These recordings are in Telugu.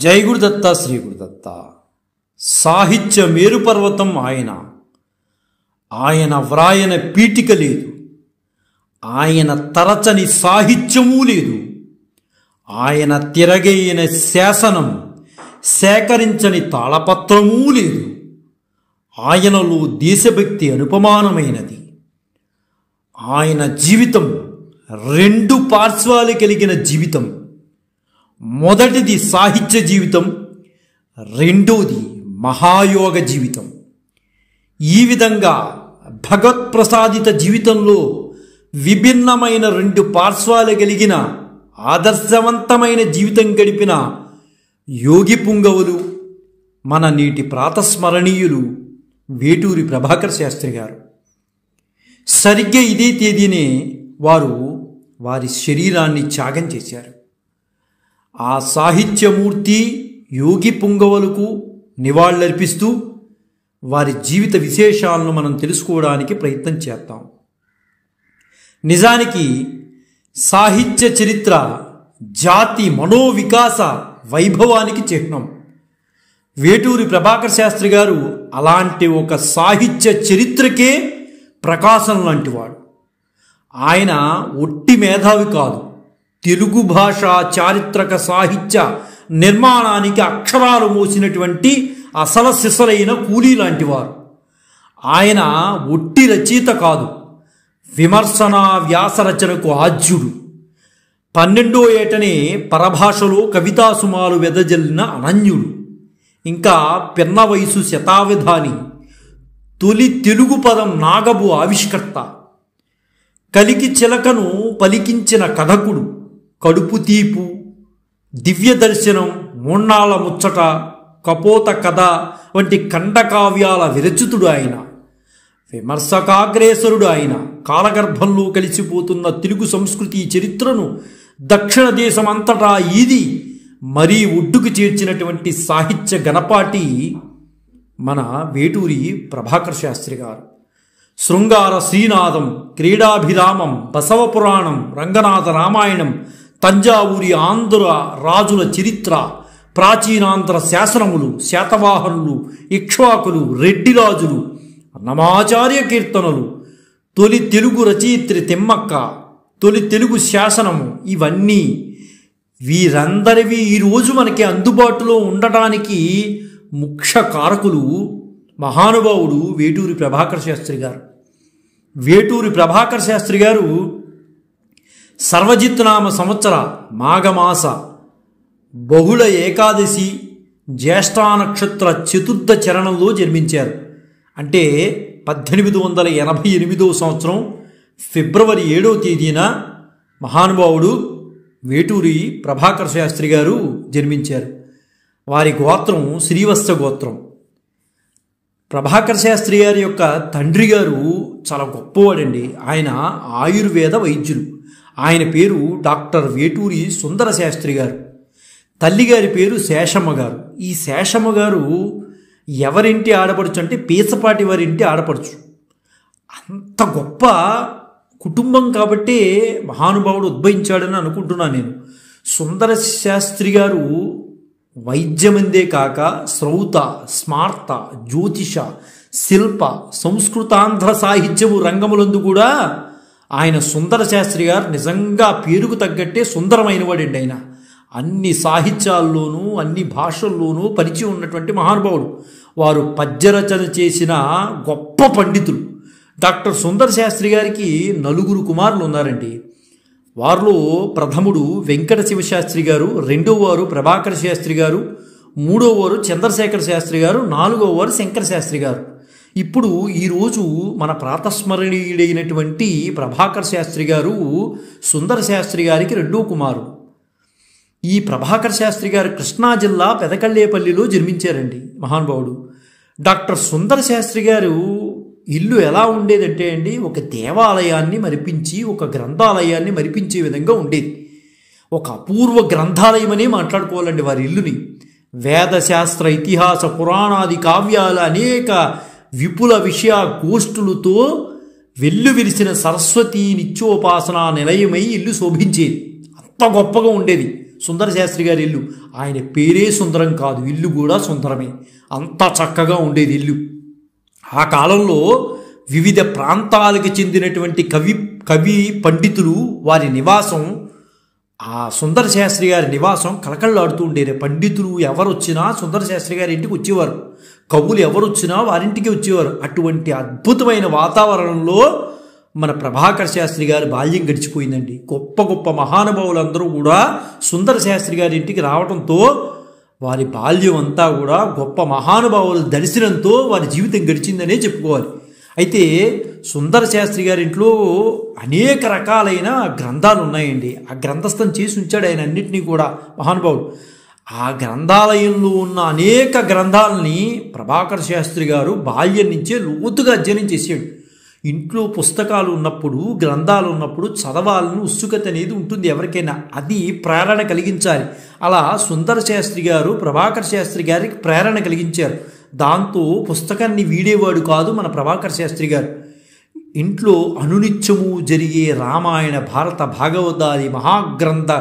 జై గురుదత్త శ్రీ గురుదత్త. సాహిత్య మేరుపర్వతం ఆయన వ్రాయన పీఠిక లేదు, ఆయన తరచని సాహిత్యమూ లేదు, ఆయన తిరగైన శాసనం సేకరించని తాళపత్రమూ లేదు. ఆయనలో దేశభక్తి అనుపమానమైనది. ఆయన జీవితం రెండు పార్శ్వాలు కలిగిన జీవితం. మొదటిది సాహిత్య జీవితం, రెండోది మహాయోగ జీవితం. ఈ విధంగా భగవత్ప్రసాదిత జీవితంలో విభిన్నమైన రెండు పార్శ్వాలు కలిగిన ఆదర్శవంతమైన జీవితం గడిపిన యోగి పుంగవులు మన నీటి ప్రాతస్మరణీయులు వేటూరి ప్రభాకర్ శాస్త్రి గారు. సరిగ్గా ఇదే తేదీనే వారు వారి శరీరాన్ని త్యాగం చేశారు. ఆ సాహిత్యమూర్తి యోగి పుంగవులకు నివాళులర్పిస్తూ వారి జీవిత విశేషాలను మనం తెలుసుకోవడానికి ప్రయత్నం చేద్దాం. నిజానికి సాహిత్య చరిత్ర జాతి మనోవికాస వైభవానికి చిహ్నం. వేటూరి ప్రభాకర్ శాస్త్రి గారు అలాంటి ఒక సాహిత్య చరిత్రకే ప్రకాశం లాంటివాడు. ఆయన ఒట్టి మేధావి కాదు, తెలుగు భాష చారిత్రక సాహిత్య నిర్మాణానికి అక్షరాలు మోసినటువంటి అసలు సిసలైన కూలీ లాంటివారు. ఆయన ఒట్టి రచయిత కాదు, విమర్శన వ్యాసరచనకు ఆద్యుడు. 12వ ఏటనే పరభాషలో కవితాసుమాలు వెదజల్లిన అనన్యుడు. ఇంకా పిన్న వయసు శతావధాని, తొలి తెలుగు పదం నాగబు ఆవిష్కర్త, కలికి చిలకను పలికించిన కథకుడు, కడుపు తీపు, దివ్య దర్శనం, మూన్నాళ్ళ ముచ్చట, కపోత కథ వంటి ఖండకావ్యాల విరచితుడు ఆయన. విమర్శకాగ్రేసరుడు ఆయన. కాలగర్భంలో కలిసిపోతున్న తెలుగు సంస్కృతి చరిత్రను దక్షిణ దేశం అంతటా ఈది మరీ ఒడ్డుకు చేర్చినటువంటి సాహిత్య గణపాటి మన వేటూరి ప్రభాకర్ శాస్త్రి గారు. శృంగార శ్రీనాథం, క్రీడాభిరామం, బసవపురాణం, రంగనాథ రామాయణం, తంజావూరి ఆంధ్ర రాజుల చరిత్ర, ప్రాచీనాంధ్ర శాసనములు, శాతవాహనులు, ఇక్ష్వాకులు, రెడ్డిరాజులు, అన్నమాచార్య కీర్తనలు, తొలి తెలుగు రచయిత్రి తిమ్మక్క, తొలి తెలుగు శాసనము, ఇవన్నీ వీరందరివి ఈరోజు మనకి అందుబాటులో ఉండటానికి ముఖ్య కారకులు మహానుభావుడు వేటూరి ప్రభాకర్ శాస్త్రి గారు. వేటూరి ప్రభాకర్ శాస్త్రి గారు సర్వజిత్నామ సంవత్సర మాఘమాస బహుళ ఏకాదశి జ్యేష్ఠా నక్షత్ర చతుర్థ చరణంలో జన్మించారు. అంటే 1888వ సంవత్సరం ఫిబ్రవరి 7వ తేదీన మహానుభావుడు వేటూరి ప్రభాకర్ శాస్త్రి గారు జన్మించారు. వారి గోత్రం శ్రీవత్స గోత్రం. ప్రభాకర్ శాస్త్రి గారి యొక్క తండ్రి గారు చాలా గొప్పవాడండి. ఆయన ఆయుర్వేద వైద్యులు. ఆయన పేరు డాక్టర్ వేటూరి సుందర శాస్త్రి గారు. తల్లిగారి పేరు శేషమ్మ గారు. ఈ శేషమ్మ గారు ఎవరింటి ఆడపడుచు అంటే పీసపాటి వారి ఇంటి ఆడపడుచు. అంత గొప్ప కుటుంబం కాబట్టే మహానుభావుడు ఉద్భవించాడని అనుకుంటున్నాను నేను. సుందర శాస్త్రి గారు వైద్యమందే కాక శ్రౌత, స్మార్త, జ్యోతిష, శిల్ప, సంస్కృతాంధ్ర సాహిత్యము రంగములందు కూడా ఆయన సుందర శాస్త్రి గారు నిజంగా పేరుకు తగ్గట్టే సుందరమైన వాడండి. ఆయన అన్ని సాహిత్యాల్లోనూ అన్ని భాషల్లోనూ పరిచయం ఉన్నటువంటి మహానుభావుడు. వారు పద్యరచన చేసిన గొప్ప పండితులు. డాక్టర్ సుందర శాస్త్రి గారికి 4 కుమారులు ఉన్నారండి. వారిలో ప్రథముడు వెంకట శివశాస్త్రి గారు, రెండవ వారు ప్రభాకర్ శాస్త్రి గారు, మూడవ వారు చంద్రశేఖర శాస్త్రి గారు, 4వ వారు శంకర శాస్త్రి గారు. ఇప్పుడు ఈరోజు మన ప్రాతస్మరణీయుడైనటువంటి ప్రభాకర్ శాస్త్రి గారు సుందర శాస్త్రి గారికి 2వ కుమారుడు. ఈ ప్రభాకర్ శాస్త్రి గారు కృష్ణా జిల్లా పెదకళ్ళేపల్లిలో జన్మించారండి మహానుభావుడు. డాక్టర్ సుందర శాస్త్రి గారు ఇల్లు ఎలా ఉండేదంటే అండి, ఒక దేవాలయాన్ని మరిపించి ఒక గ్రంథాలయాన్ని మరిపించే విధంగా ఉండేది. ఒక అపూర్వ గ్రంథాలయమనే మాట్లాడుకోవాలండి వారి ఇల్లుని. వేదశాస్త్ర, ఇతిహాస, పురాణాది కావ్యాల అనేక విపుల విషయ గోష్ఠులతో వెల్లువిరిసిన సరస్వతి నిత్యోపాసన నిలయమై ఇల్లు శోభించేది. అంత గొప్పగా ఉండేది సుందర శాస్త్రి గారి ఇల్లు. ఆయన పేరే సుందరం కాదు, ఇల్లు కూడా సుందరమే. అంత చక్కగా ఉండేది ఇల్లు. ఆ కాలంలో వివిధ ప్రాంతాలకు చెందినటువంటి కవి పండితులు వారి నివాసం, ఆ సుందర శాస్త్రి గారి నివాసం కలకళ్ళాడుతూ ఉండేది. పండితులు ఎవరు వచ్చినా సుందర శాస్త్రి గారి ఇంటికి వచ్చేవారు, కవులు ఎవరు వచ్చినా వారింటికి వచ్చేవారు. అటువంటి అద్భుతమైన వాతావరణంలో మన ప్రభాకర శాస్త్రి గారి బాల్యం గడిచిపోయిందండి. గొప్ప గొప్ప మహానుభావులందరూ కూడా సుందర శాస్త్రి గారి ఇంటికి రావడంతో వారి బాల్యం అంతా కూడా గొప్ప మహానుభావుల దర్శనంతో వారి జీవితం గడిచిందనే చెప్పుకోవాలి. అయితే సుందర శాస్త్రి గారింట్లో అనేక రకాలైన గ్రంథాలు ఉన్నాయండి. ఆ గ్రంథస్థం చేసి ఉంచాడు ఆయన అన్నింటినీ కూడా మహానుభావుడు. ఆ గ్రంథాలయంలో ఉన్న అనేక గ్రంథాలని ప్రభాకర శాస్త్రి గారు బాల్యం నుంచే లోతుగా అధ్యయనం చేశాడు. ఇంట్లో పుస్తకాలు ఉన్నప్పుడు, గ్రంథాలు ఉన్నప్పుడు చదవాలని ఉత్సుకత అనేది ఉంటుంది ఎవరికైనా. అది ప్రేరణ కలిగించాలి. అలా సుందర శాస్త్రి గారు ప్రభాకర శాస్త్రి గారికి ప్రేరణ కలిగించారు. దాంతో పుస్తకాన్ని వీడేవాడు కాదు మన ప్రభాకర శాస్త్రి గారు. ఇంట్లో అనునిత్యము జరిగే రామాయణ, భారత, భాగవతాది మహాగ్రంథ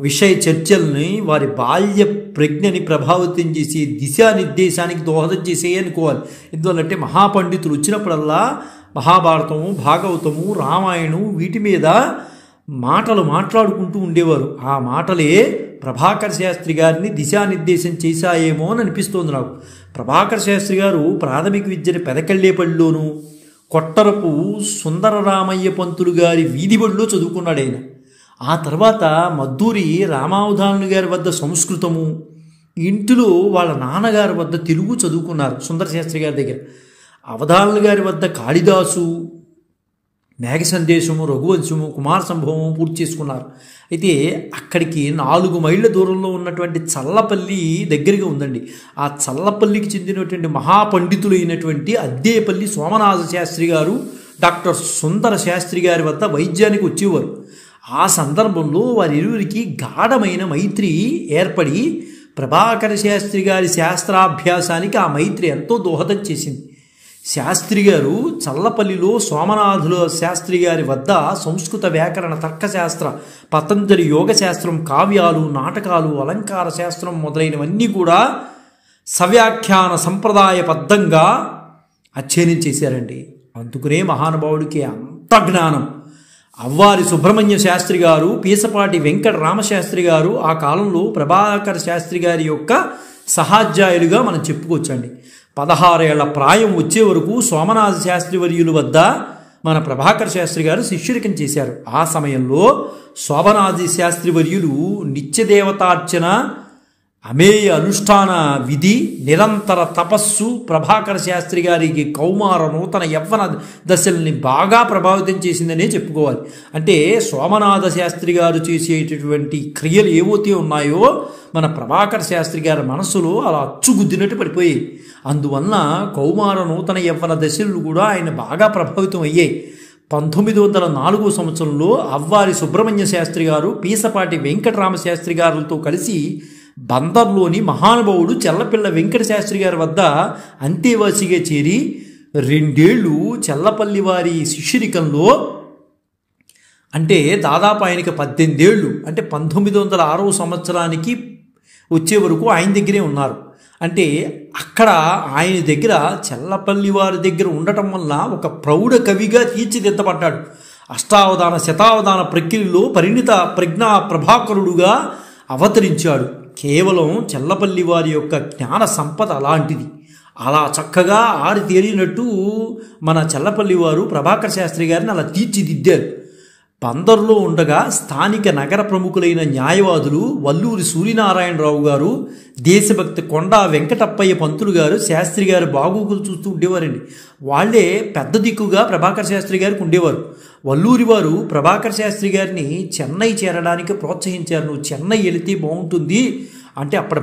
విషయ చర్చల్ని వారి బాల్య ప్రజ్ఞని ప్రభావితం చేసి దిశానిర్దేశానికి దోహదం చేసేవి అనుకోవాలి. ఎందువల్లంటే మహాపండితులు వచ్చినప్పుడల్లా మహాభారతము, భాగవతము, రామాయణం వీటి మీద మాటలు మాట్లాడుకుంటూ ఉండేవారు. ఆ మాటలే ప్రభాకర శాస్త్రి గారిని దిశానిర్దేశం చేశాయేమో అని అనిపిస్తోంది నాకు. ప్రభాకర శాస్త్రి గారు ప్రాథమిక విద్యని పెదకళ్ళేపల్లిలోను, కొట్టరపు సుందరరామయ్య పంతులు గారి వీధిబడిలో చదువుకున్నాడు ఆయన. ఆ తర్వాత మద్దూరి రామావధానులు గారి వద్ద సంస్కృతము, ఇంటిలో వాళ్ళ నాన్నగారి వద్ద తెలుగు చదువుకున్నారు సుందర శాస్త్రి గారి దగ్గర. అవధానులు గారి వద్ద కాళిదాసు, మేఘ సందేశము, రఘువంశము, కుమార సంభవము పూర్తి చేసుకున్నారు. అయితే అక్కడికి 4 మైళ్ళ దూరంలో ఉన్నటువంటి చల్లపల్లి దగ్గరగా ఉందండి. ఆ చల్లపల్లికి చెందినటువంటి మహాపండితులైనటువంటి అద్దేపల్లి సోమనాథ శాస్త్రి గారు డాక్టర్ సుందర శాస్త్రి గారి వద్ద వైద్యానికి వచ్చేవారు. ఆ సందర్భంలో వారిరువురికి గాఢమైన మైత్రి ఏర్పడి ప్రభాకర శాస్త్రి గారి శాస్త్రాభ్యాసానికి ఆ మైత్రి ఎంతో దోహదం చేసింది. శాస్త్రి గారు చల్లపల్లిలో సోమనాథుల శాస్త్రి గారి వద్ద సంస్కృత వ్యాకరణ, తర్కశాస్త్ర, పతంజలి యోగశాస్త్రం, కావ్యాలు, నాటకాలు, అలంకార శాస్త్రం మొదలైనవన్నీ కూడా సవ్యాఖ్యాన సంప్రదాయబద్ధంగా అధ్యయనం చేశారండి. అందుకనే మహానుభావుడికి అంత జ్ఞానం. అవ్వారి సుబ్రహ్మణ్య శాస్త్రి గారు, పీసపాటి వెంకట రామశాస్త్రి గారు ఆ కాలంలో ప్రభాకర శాస్త్రి గారి యొక్క సహాధ్యాయులుగా మనం చెప్పుకోవచ్చండి. 16 ఏళ్ల ప్రాయం వచ్చే వరకు సోమనాథ శాస్త్రి వర్యుల వద్ద మన ప్రభాకర శాస్త్రి గారు శిష్యరికం చేశారు. ఆ సమయంలో శోభనాథి శాస్త్రి వర్యులు నిత్యదేవతార్చన, అమేయ అనుష్ఠాన విధి, నిరంతర తపస్సు ప్రభాకర శాస్త్రి గారికి కౌమార, నూతన యవ్వన దశల్ని బాగా ప్రభావితం చేసిందనే చెప్పుకోవాలి. అంటే సోమనాథ శాస్త్రి గారు చేసేటటువంటి క్రియలు ఏవైతే ఉన్నాయో మన ప్రభాకర శాస్త్రి గారి మనస్సులో అలా అచ్చుగుద్దినట్టు పడిపోయాయి. అందువలన కౌమార, నూతన యవ్వన దశలు కూడా ఆయన బాగా ప్రభావితం అయ్యాయి. 1904 సంవత్సరంలో అవ్వారి సుబ్రహ్మణ్య శాస్త్రి గారు పీసపాటి వెంకటరామ శాస్త్రి గారులతో కలిసి బందర్లోని మహానుభావుడు చెల్లపిల్ల వెంకట శాస్త్రి గారి వద్ద అంతేవాసిగా చేరి 2 ఏళ్ళు చెల్లపల్లి వారి శిష్యరికంలో, అంటే దాదాపు ఆయనకి 18 ఏళ్ళు, అంటే 1906 సంవత్సరానికి వచ్చే వరకు ఆయన దగ్గరే ఉన్నారు. అంటే అక్కడ ఆయన దగ్గర చెల్లపల్లి వారి దగ్గర ఉండటం వల్ల ఒక ప్రౌఢ కవిగా తీర్చిదిద్దబడ్డాడు. అష్టావధాన, శతావధాన ప్రక్రియలో పరిణిత ప్రజ్ఞా ప్రభాకరుడుగా అవతరించాడు. కేవలం చెల్లపల్లి వారి యొక్క జ్ఞాన సంపద అలాంటిది. అలా చక్కగా ఆడి తేలినట్టు మన చెల్లపల్లి వారు ప్రభాకర శాస్త్రి గారిని అలా తీర్చిదిద్దారు. బందర్లో ఉండగా స్థానిక నగర ప్రముఖులైన న్యాయవాదులు వల్లూరి సూర్యనారాయణరావు గారు, దేశభక్తి కొండా వెంకటప్పయ్య పంతులు గారు శాస్త్రి గారు బాగోగులు చూస్తూ ఉండేవారండి. వాళ్లే పెద్ద దిక్కుగా ప్రభాకర శాస్త్రి గారికి ఉండేవారు. వల్లూరి వారు ప్రభాకర శాస్త్రి గారిని చెన్నై చేరడానికి ప్రోత్సహించారు. నువ్వు చెన్నై వెళితే బాగుంటుంది అంటే, అప్పుడు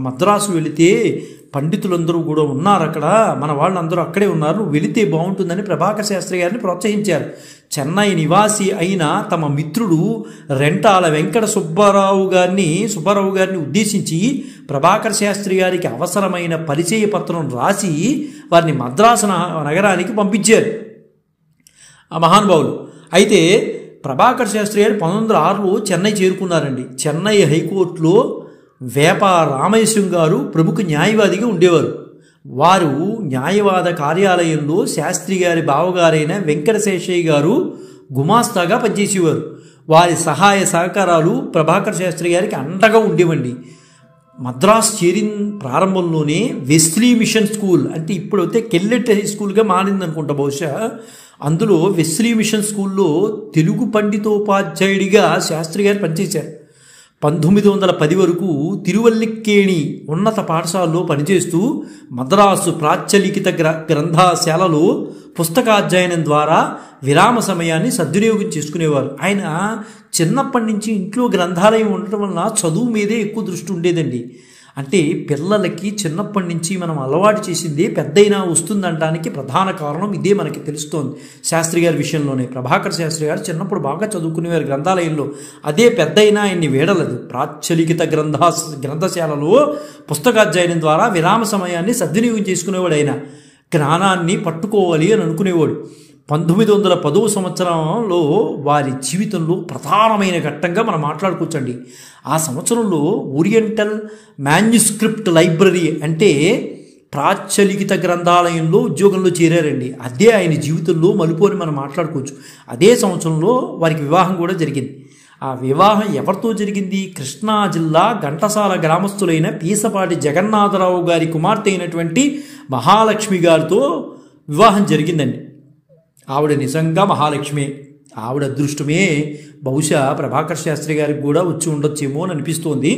మద్రాసు వెళితే పండితులందరూ కూడా ఉన్నారు అక్కడ, మన వాళ్ళందరూ అక్కడే ఉన్నారు, నువ్వు వెళితే బాగుంటుందని ప్రభాకర శాస్త్రి గారిని ప్రోత్సహించారు. చెన్నై నివాసి అయిన తమ మిత్రుడు రెంటాల వెంకట సుబ్బారావు గారిని ఉద్దేశించి ప్రభాకర శాస్త్రి గారికి అవసరమైన పరిచయ పత్రం రాసి వారిని మద్రాసు నగరానికి పంపించారు ఆ మహానుభావులు. అయితే ప్రభాకర్ శాస్త్రి గారు 1906లో చెన్నై చేరుకున్నారండి. చెన్నై హైకోర్టులో వేప రామేశం గారు ప్రముఖ న్యాయవాదిగా ఉండేవారు. వారు న్యాయవాద కార్యాలయంలో శాస్త్రి గారి బావగారైన వెంకటశేషయ్య గారు గుమాస్తాగా పనిచేసేవారు. వారి సహాయ సహకారాలు ప్రభాకర్ శాస్త్రి గారికి అండగా ఉండేవండి. మద్రాసు చేరిన ప్రారంభంలోనే వెస్లీ మిషన్ స్కూల్, అంటే ఇప్పుడైతే కెల్లెట్ హై స్కూల్గా మారిందనుకుంటా బహుశా, అందులో వెస్లీ మిషన్ స్కూల్లో తెలుగు పండితోపాధ్యాయుడిగా శాస్త్రి గారు పనిచేశారు. 1910 వరకు తిరువల్లిక్కేణి ఉన్నత పాఠశాలలో పనిచేస్తూ మద్రాసు ప్రాచ్యలిఖిత గ్రంథశాలలో పుస్తకాధ్యయనం ద్వారా విరామ సమయాన్ని సద్వినియోగం చేసుకునేవారు. ఆయన చిన్నప్పటి నుంచి ఇంట్లో గ్రంథాలయం ఉండటం వలన చదువు మీదే ఎక్కువ దృష్టి ఉండేదండి. అంటే పిల్లలకి చిన్నప్పటి నుంచి మనం అలవాటు చేసిందే పెద్దయినా వస్తుందనడానికి ప్రధాన కారణం ఇదే మనకి తెలుస్తోంది శాస్త్రి గారి విషయంలోనే. ప్రభాకర్ శాస్త్రి గారు చిన్నప్పుడు బాగా చదువుకునేవారు గ్రంథాలయంలో, అదే పెద్దయినా ఆయన్ని వీడలేదు. ప్రాచ్యలిఖిత గ్రంథశాలలో పుస్తకాధ్యయనం ద్వారా విరామ సమయాన్ని సద్వినియోగం చేసుకునేవాడు. ఆయన జ్ఞానాన్ని పట్టుకోవాలి అని అనుకునేవాడు. 1910వ సంవత్సరంలో వారి జీవితంలో ప్రధానమైన ఘట్టంగా మనం మాట్లాడుకోవచ్చండి. ఆ సంవత్సరంలో ఓరియంటల్ మాన్యుస్క్రిప్ట్ లైబ్రరీ అంటే ప్రాచ్యలిఖిత గ్రంథాలయంలో ఉద్యోగంలో చేరారండి. అదే ఆయన జీవితంలో మలుపు అని మనం మాట్లాడుకోవచ్చు. అదే సంవత్సరంలో వారికి వివాహం కూడా జరిగింది. ఆ వివాహం ఎవరితో జరిగింది? కృష్ణా జిల్లా ఘంటసాల గ్రామస్తులైన పీసపాటి జగన్నాథరావు గారి కుమార్తె అయినటువంటి మహాలక్ష్మి గారితో వివాహం జరిగిందండి. ఆవిడ నిజంగా మహాలక్ష్మి. ఆవిడ అదృష్టమే బహుశా ప్రభాకర్ శాస్త్రి గారికి కూడా వచ్చి ఉండొచ్చేమో అని అనిపిస్తోంది.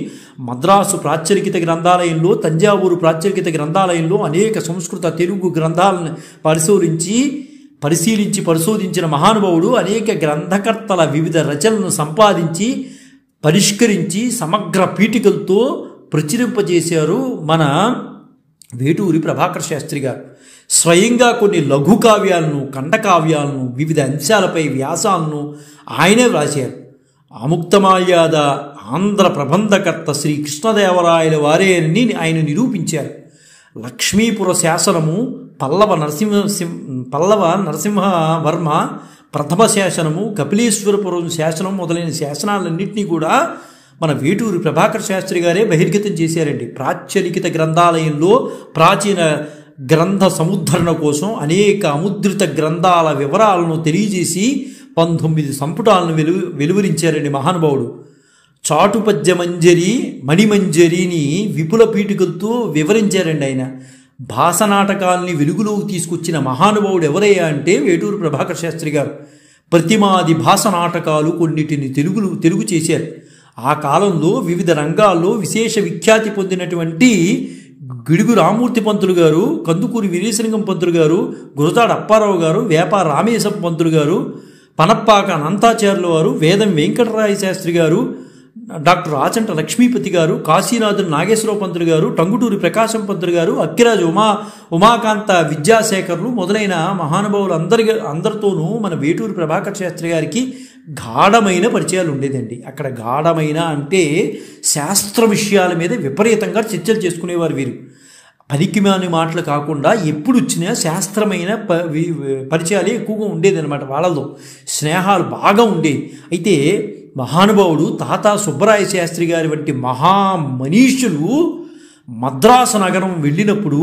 మద్రాసు ప్రాచ్యలిఖిత గ్రంథాలయంలో, తంజావూరు ప్రాచ్యలిఖిత గ్రంథాలయంలో అనేక సంస్కృత తెలుగు గ్రంథాలను పరిశోధించిన మహానుభావుడు. అనేక గ్రంథకర్తల వివిధ రచనలను సంపాదించి పరిష్కరించి సమగ్ర పీఠికలతో ప్రచురింపజేశారు మన వేటూరి ప్రభాకర్ శాస్త్రి గారు. స్వయంగా కొన్ని లఘు కావ్యాలను, ఖండకావ్యాలను, వివిధ అంశాలపై వ్యాసాలను ఆయనే వ్రాశారు. ఆముక్తమాల్యాద ఆంధ్ర ప్రబంధకర్త శ్రీ కృష్ణదేవరాయల వారే అని ఆయన నిరూపించారు. లక్ష్మీపుర శాసనము, పల్లవ నరసింహవర్మ ప్రథమ శాసనము, కపిలేశ్వరపురం శాసనం మొదలైన శాసనాలన్నింటినీ కూడా మన వేటూరి ప్రభాకర్ శాస్త్రి గారే బహిర్గతం చేశారండి. ప్రాచ్యలిఖిత గ్రంథాలయంలో ప్రాచీన గ్రంథ సముద్ధరణ కోసం అనేక అముద్రిత గ్రంథాల వివరాలను తెలియజేసి 19 సంపుటాలను వెలువరించారండి మహానుభావుడు. చాటుపద్యమంజరి, మణిమంజరిని విపుల పీఠికలతో వివరించారండి ఆయన. భాసనాటకాల్ని వెలుగులోకి తీసుకొచ్చిన మహానుభావుడు ఎవరయ్యా అంటే వేటూరు ప్రభాకర్ శాస్త్రి గారు. ప్రతిమాది భాసనాటకాలు కొన్నిటిని తెలుగు చేశారు. ఆ కాలంలో వివిధ రంగాల్లో విశేష విఖ్యాతి పొందినటువంటి గిడుగు రామూర్తి పంతులు గారు, కందుకూరి వీరేశలింగం పంతులు గారు, గురజాడ అప్పారావు గారు, వేప రామేశం పంతులు గారు, పనప్పాక అనంతాచార్యుల వారు, వేదం వెంకటరాయ శాస్త్రి గారు, డాక్టర్ ఆచంట లక్ష్మీపతి గారు, కాశీనాథుడు నాగేశ్వరరావు పంతులు గారు, టంగుటూరి ప్రకాశం పంతులు గారు, అక్కిరాజు ఉమాకాంత విద్యాశేఖర్లు మొదలైన మహానుభావులు అందరితోనూ మన వేటూరి ప్రభాకర్ శాస్త్రి గారికి గాఢమైన పరిచయాలు ఉండేదండి. అక్కడ గాఢమైన అంటే శాస్త్ర విషయాల మీద విపరీతంగా చర్చలు చేసుకునేవారు వీరు. పనికిమాని మాటలు కాకుండా ఎప్పుడు వచ్చినా శాస్త్రమైన పరిచయాలే ఎక్కువగా ఉండేదన్నమాట. వాళ్ళలో స్నేహాలు బాగా ఉండేవి. అయితే మహానుభావుడు తాతా సుబ్బరాయ శాస్త్రి గారి వంటి మహామనీషులు మద్రాసు నగరం వెళ్ళినప్పుడు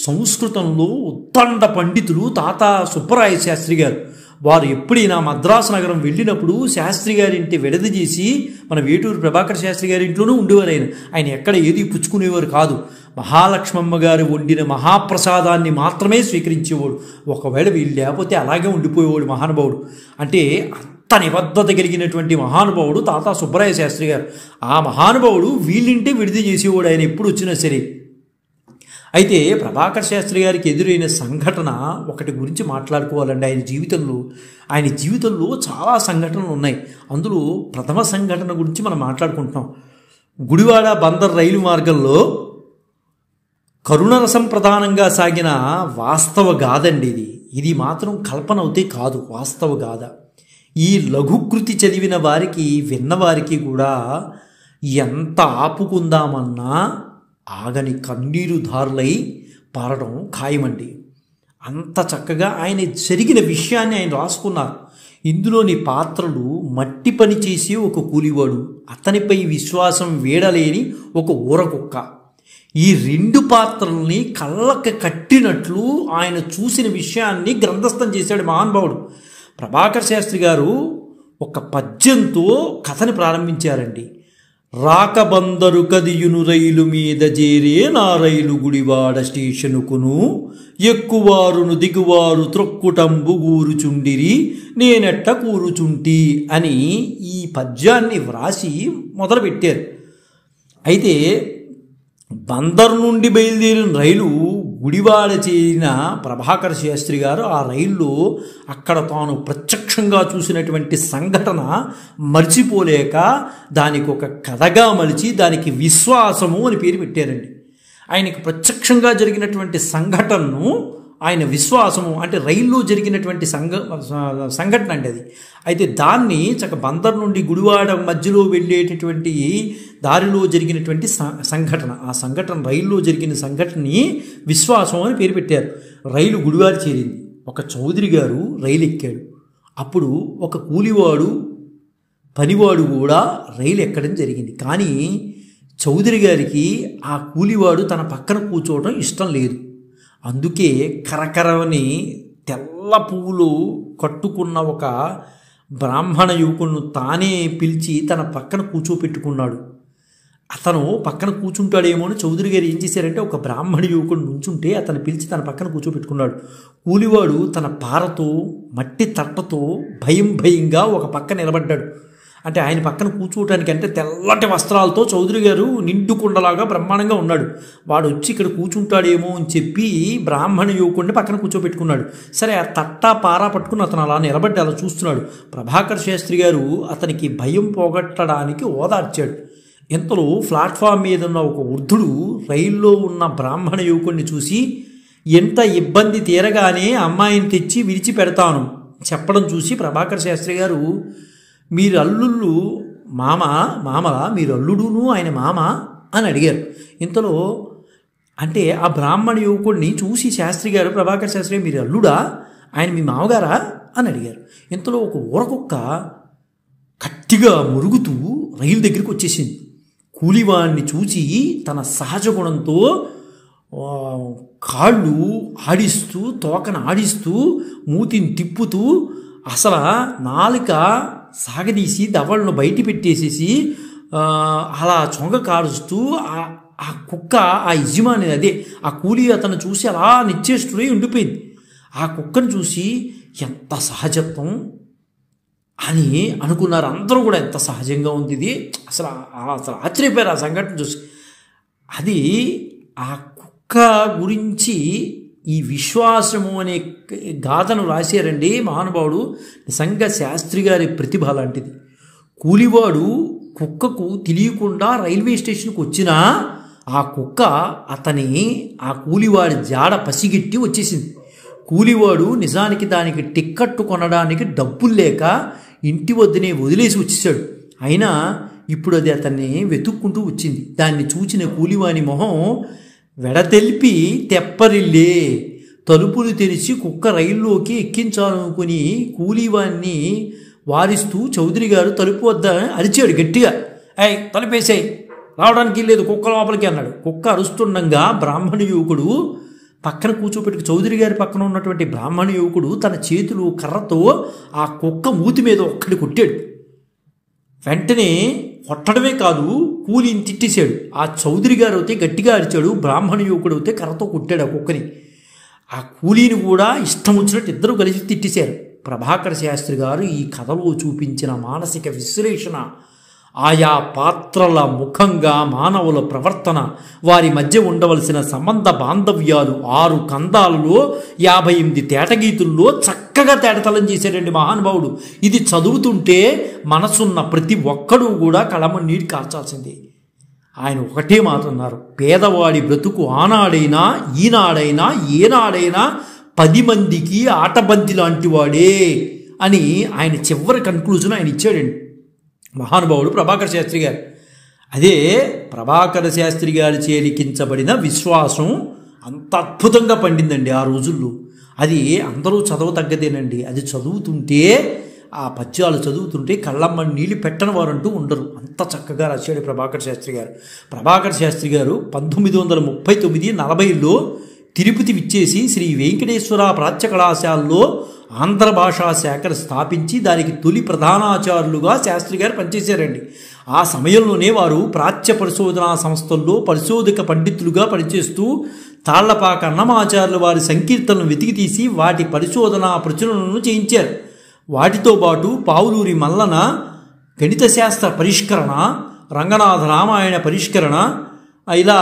సంస్కృతంలో ఉత్తండ పండితులు తాతా సుబ్బరాయ శాస్త్రి గారు. వారు ఎప్పుడైనా మద్రాసు నగరం వెళ్ళినప్పుడు శాస్త్రి గారింటి విడద చేసి మన వేటూరు ప్రభాకర్ శాస్త్రి గారి ఇంట్లోనూ ఉండేవారు. ఆయన ఎక్కడ ఏది పుచ్చుకునేవారు కాదు. మహాలక్ష్మమ్మ గారు వండిన మహాప్రసాదాన్ని మాత్రమే స్వీకరించేవాడు. ఒకవేళ వీళ్ళు లేకపోతే అలాగే ఉండిపోయేవాడు మహానుభావుడు. అంటే అంత నిబద్ధత కలిగినటువంటి మహానుభావుడు తాతా సుబ్బరాయ శాస్త్రి గారు. ఆ మహానుభావుడు వీళ్ళింటే విడిది చేసేవాడు ఆయన ఎప్పుడు వచ్చినా సరే. అయితే ప్రభాకర్ శాస్త్రి గారికి ఎదురైన సంఘటన ఒకటి గురించి మాట్లాడుకోవాలండి. ఆయన జీవితంలో చాలా సంఘటనలు ఉన్నాయి. అందులో ప్రథమ సంఘటన గురించి మనం మాట్లాడుకుంటున్నాం. గుడివాడ బందర్ రైలు మార్గంలో కరుణరసం ప్రధానంగా సాగిన వాస్తవ గాథండి ఇది మాత్రం కల్పన అవుతే కాదు, వాస్తవ గాథ. ఈ లఘుకృతి చదివిన వారికి, విన్నవారికి కూడా ఎంత ఆపుకుందామన్నా ఆగని కన్నీరు దారులై పారడం ఖాయమండి. అంత చక్కగా ఆయన జరిగిన విషయాన్ని ఆయన రాసుకున్నారు. ఇందులోని పాత్రలు మట్టి పని చేసి ఒక కూలివాడు, అతనిపై విశ్వాసం వీడలేని ఒక ఊరకుక్క. ఈ రెండు పాత్రల్ని కళ్ళకి కట్టినట్లు ఆయన చూసిన విషయాన్ని గ్రంథస్థం చేశాడు మహానుభావుడు. ప్రభాకర శాస్త్రి గారు ఒక పద్యంతో కథని ప్రారంభించారండి. రాకబందరు కదియును రైలు మీద చేరే నా రైలు గుడివాడ స్టేషనుకును, ఎక్కువారును దిగువారు త్రొక్కుటంబు గూరుచుండిరి నేనెట్ట కూరుచుంటి అని ఈ పద్యాన్ని వ్రాసి మొదలుపెట్టారు. అయితే బందరు నుండి బయలుదేరిన రైలు గుడివాడ చేరిన ప్రభాకర శాస్త్రి గారు ఆ రైల్లో అక్కడ తాను ప్రత్యక్షంగా చూసినటువంటి సంఘటన మర్చిపోలేక దానికి ఒక కథగా మలిచి దానికి విశ్వాసము అని పేరు పెట్టారండి. ఆయనకు ప్రత్యక్షంగా జరిగినటువంటి సంఘటనను ఆయన విశ్వాసము అంటే రైల్లో జరిగినటువంటి సంఘటన అండి అది. అయితే దాన్ని బందర్ నుండి గుడివాడ మధ్యలో వెళ్ళేటటువంటి దారిలో జరిగినటువంటి సంఘటన, ఆ సంఘటన రైల్లో జరిగిన సంఘటనని విశ్వాసం అని పేరు పెట్టారు. రైలు గుడివాడ చేరింది. ఒక చౌదరి గారు రైలు ఎక్కాడు. అప్పుడు ఒక కూలివాడు పనివాడు కూడా రైలు ఎక్కడం జరిగింది. కానీ చౌదరి గారికి ఆ కూలివాడు తన పక్కన కూర్చోవడం ఇష్టం లేదు. అందుకే కరకరని తెల్ల పువ్వులు కట్టుకున్న ఒక బ్రాహ్మణ యువకులను తానే పిలిచి తన పక్కన కూర్చోపెట్టుకున్నాడు. అతను పక్కన కూర్చుంటాడేమో అని చౌదరి గారు ఏం చేశారంటే ఒక బ్రాహ్మణ యువకుడు నుంచుంటే అతను పిలిచి తన పక్కన కూర్చోపెట్టుకున్నాడు. కూలివాడు తన పారతో మట్టి తట్టతో భయంగా ఒక పక్క నిలబడ్డాడు. అంటే ఆయన పక్కన కూర్చోవటానికి అంటే తెల్లటి వస్త్రాలతో చౌదరి గారు నిండు కుండలాగా బ్రహ్మాండంగా ఉన్నాడు. వాడు వచ్చి ఇక్కడ కూర్చుంటాడేమో అని చెప్పి బ్రాహ్మణ యువకుడిని పక్కన కూర్చోబెట్టుకున్నాడు. సరే ఆ తట్టా పారా పట్టుకుని అతను అలా నిలబడి అలా చూస్తున్నాడు. ప్రభాకర శాస్త్రి గారు అతనికి భయం పోగొట్టడానికి ఓదార్చాడు. ఇంతలో ప్లాట్ఫామ్ మీద ఉన్న ఒక వృద్ధుడు రైల్లో ఉన్న బ్రాహ్మణ యువకుడిని చూసి, ఎంత ఇబ్బంది తీరగానే అమ్మాయిని తెచ్చి విడిచిపెడతాను చెప్పడం చూసి ప్రభాకర శాస్త్రి గారు, మీరు అల్లుళ్ళు మామలా మీరు అల్లుడును ఆయన మామ అని అడిగారు. ఇంతలో అంటే ఆ బ్రాహ్మణ యువకుడిని చూసి శాస్త్రి గారు, ప్రభాకర శాస్త్రి మీరు అల్లుడా, ఆయన మీ మామగారా అని అడిగారు. ఇంతలో ఒక ఊరకుక్క గట్టిగా మురుగుతూ రైలు దగ్గరికి వచ్చేసింది. కూలివాడిని చూసి తన సహజ గుణంతో కాళ్ళు ఆడిస్తూ తోకను ఆడిస్తూ మూతిని తిప్పుతూ అసలు నాలుక సాగదీసి దవడను బయట పెట్టేసేసి అలా చొంగ కారుస్తూ ఆ కుక్క ఆ యజమాని అదే ఆ కూలి అతను చూసి అలా నిశ్చేష్టుడై ఉండిపోయింది. ఆ కుక్కను చూసి ఎంత సహజత్వం అని అనుకున్నారు అందరూ కూడా. ఎంత సహజంగా ఉంది ఇది, అసలు ఆశ్చర్యపోయారు ఆ సంఘటన చూసి. అది ఆ కుక్క గురించి ఈ విశ్వాసము అనే గాథను రాశారండి మహానుభావుడు. నిజంగా శాస్త్రి గారి ప్రతిభ లాంటిది. కూలివాడు కుక్కకు తెలియకుండా రైల్వే స్టేషన్కి వచ్చినా ఆ కుక్క ఆ కూలివాడి జాడ పసిగట్టి వచ్చేసింది. కూలివాడు నిజానికి దానికి టిక్కెట్టు కొనడానికి డబ్బులు లేక ఇంటి వద్దనే వదిలేసి వచ్చేసాడు. అయినా ఇప్పుడు అది అతన్ని వెతుక్కుంటూ వచ్చింది. దాన్ని చూచిన కూలివాని మొహం వెడతెల్పి తెప్పరిల్లే. తలుపులు తెరిచి కుక్క రైల్లోకి ఎక్కించాలనుకుని కూలివాన్ని వారిస్తూ చౌదరి గారు తలుపు వద్ద అరిచాడు గట్టిగా, తలుపేసాయి, రావడానికి లేదు, కుక్క లోపలికి అన్నాడు. కుక్క అరుస్తుండగా బ్రాహ్మణ యువకుడు పక్కన కూర్చోపెట్టుకు చౌదరి గారి పక్కన ఉన్నటువంటి బ్రాహ్మణ యువకుడు తన చేతులు కర్రతో ఆ కుక్క మూతి మీద ఒక్కడి కొట్టాడు. వెంటనే కొట్టడమే కాదు కూలిని తిట్టేశాడు. ఆ చౌదరి గారు అయితే గట్టిగా అరిచాడు, బ్రాహ్మణ యువకుడు అయితే కర్రతో కొట్టాడు ఆ కుక్కని. ఆ కూలీని కూడా ఇష్టం వచ్చినట్టు ఇద్దరు కలిసి తిట్టేశారు. ప్రభాకర శాస్త్రి గారు ఈ కథలో చూపించిన మానసిక విశ్లేషణ, ఆయా పాత్రల ముఖంగా మానవుల ప్రవర్తన, వారి మధ్య ఉండవలసిన సంబంధ బాంధవ్యాలు 6 కందాలలో 58 తేటగీతుల్లో చక్కగా తేటతలం చేశాడండి మహానుభావుడు. ఇది చదువుతుంటే మనసున్న ప్రతి ఒక్కడూ కూడా కళమన్నీరు కార్చాల్సిందే. ఆయన ఒకటే మాట అన్నారు, పేదవాడి బ్రతుకు ఆనాడైనా ఈనాడైనా ఏనాడైనా 10 మందికి ఆటబంతి లాంటి వాడే అని ఆయన చివరి కన్క్లూజన్ ఆయన ఇచ్చాడండి మహానుభావుడు ప్రభాకర శాస్త్రి గారు. అదే ప్రభాకర శాస్త్రి గారి చేలికించబడిన విశ్వాసం అంత అద్భుతంగా పండిందండి ఆ రోజుల్లో. అది అందరూ చదవతగ్గదేనండి. అది చదువుతుంటే ఆ పద్యాలు చదువుతుంటే కళ్ళమ్మ నీళ్ళు పెట్టని వారంటూ ఉండరు. అంత చక్కగా రాశాడు ప్రభాకర శాస్త్రి గారు. ప్రభాకర శాస్త్రి గారు 1939-40లో తిరుపతి విచ్చేసి శ్రీ వెంకటేశ్వర ప్రాచ్య కళాశాలలో ఆంధ్ర భాషా శాఖను స్థాపించి దానికి తొలి ప్రధానాచార్యులుగా శాస్త్రి గారు పనిచేశారండి. ఆ సమయంలోనే వారు ప్రాచ్య పరిశోధనా సంస్థల్లో పరిశోధక పండితులుగా పనిచేస్తూ తాళ్లపాక అన్నమాచార్యుల వారి సంకీర్తనలను వెతికి తీసి వాటి పరిశోధనా ప్రచురణను చేయించారు. వాటితో పాటు పావులూరి మల్లన గణిత శాస్త్ర పరిష్కరణ, రంగనాథ రామాయణ పరిష్కరణ, ఇలా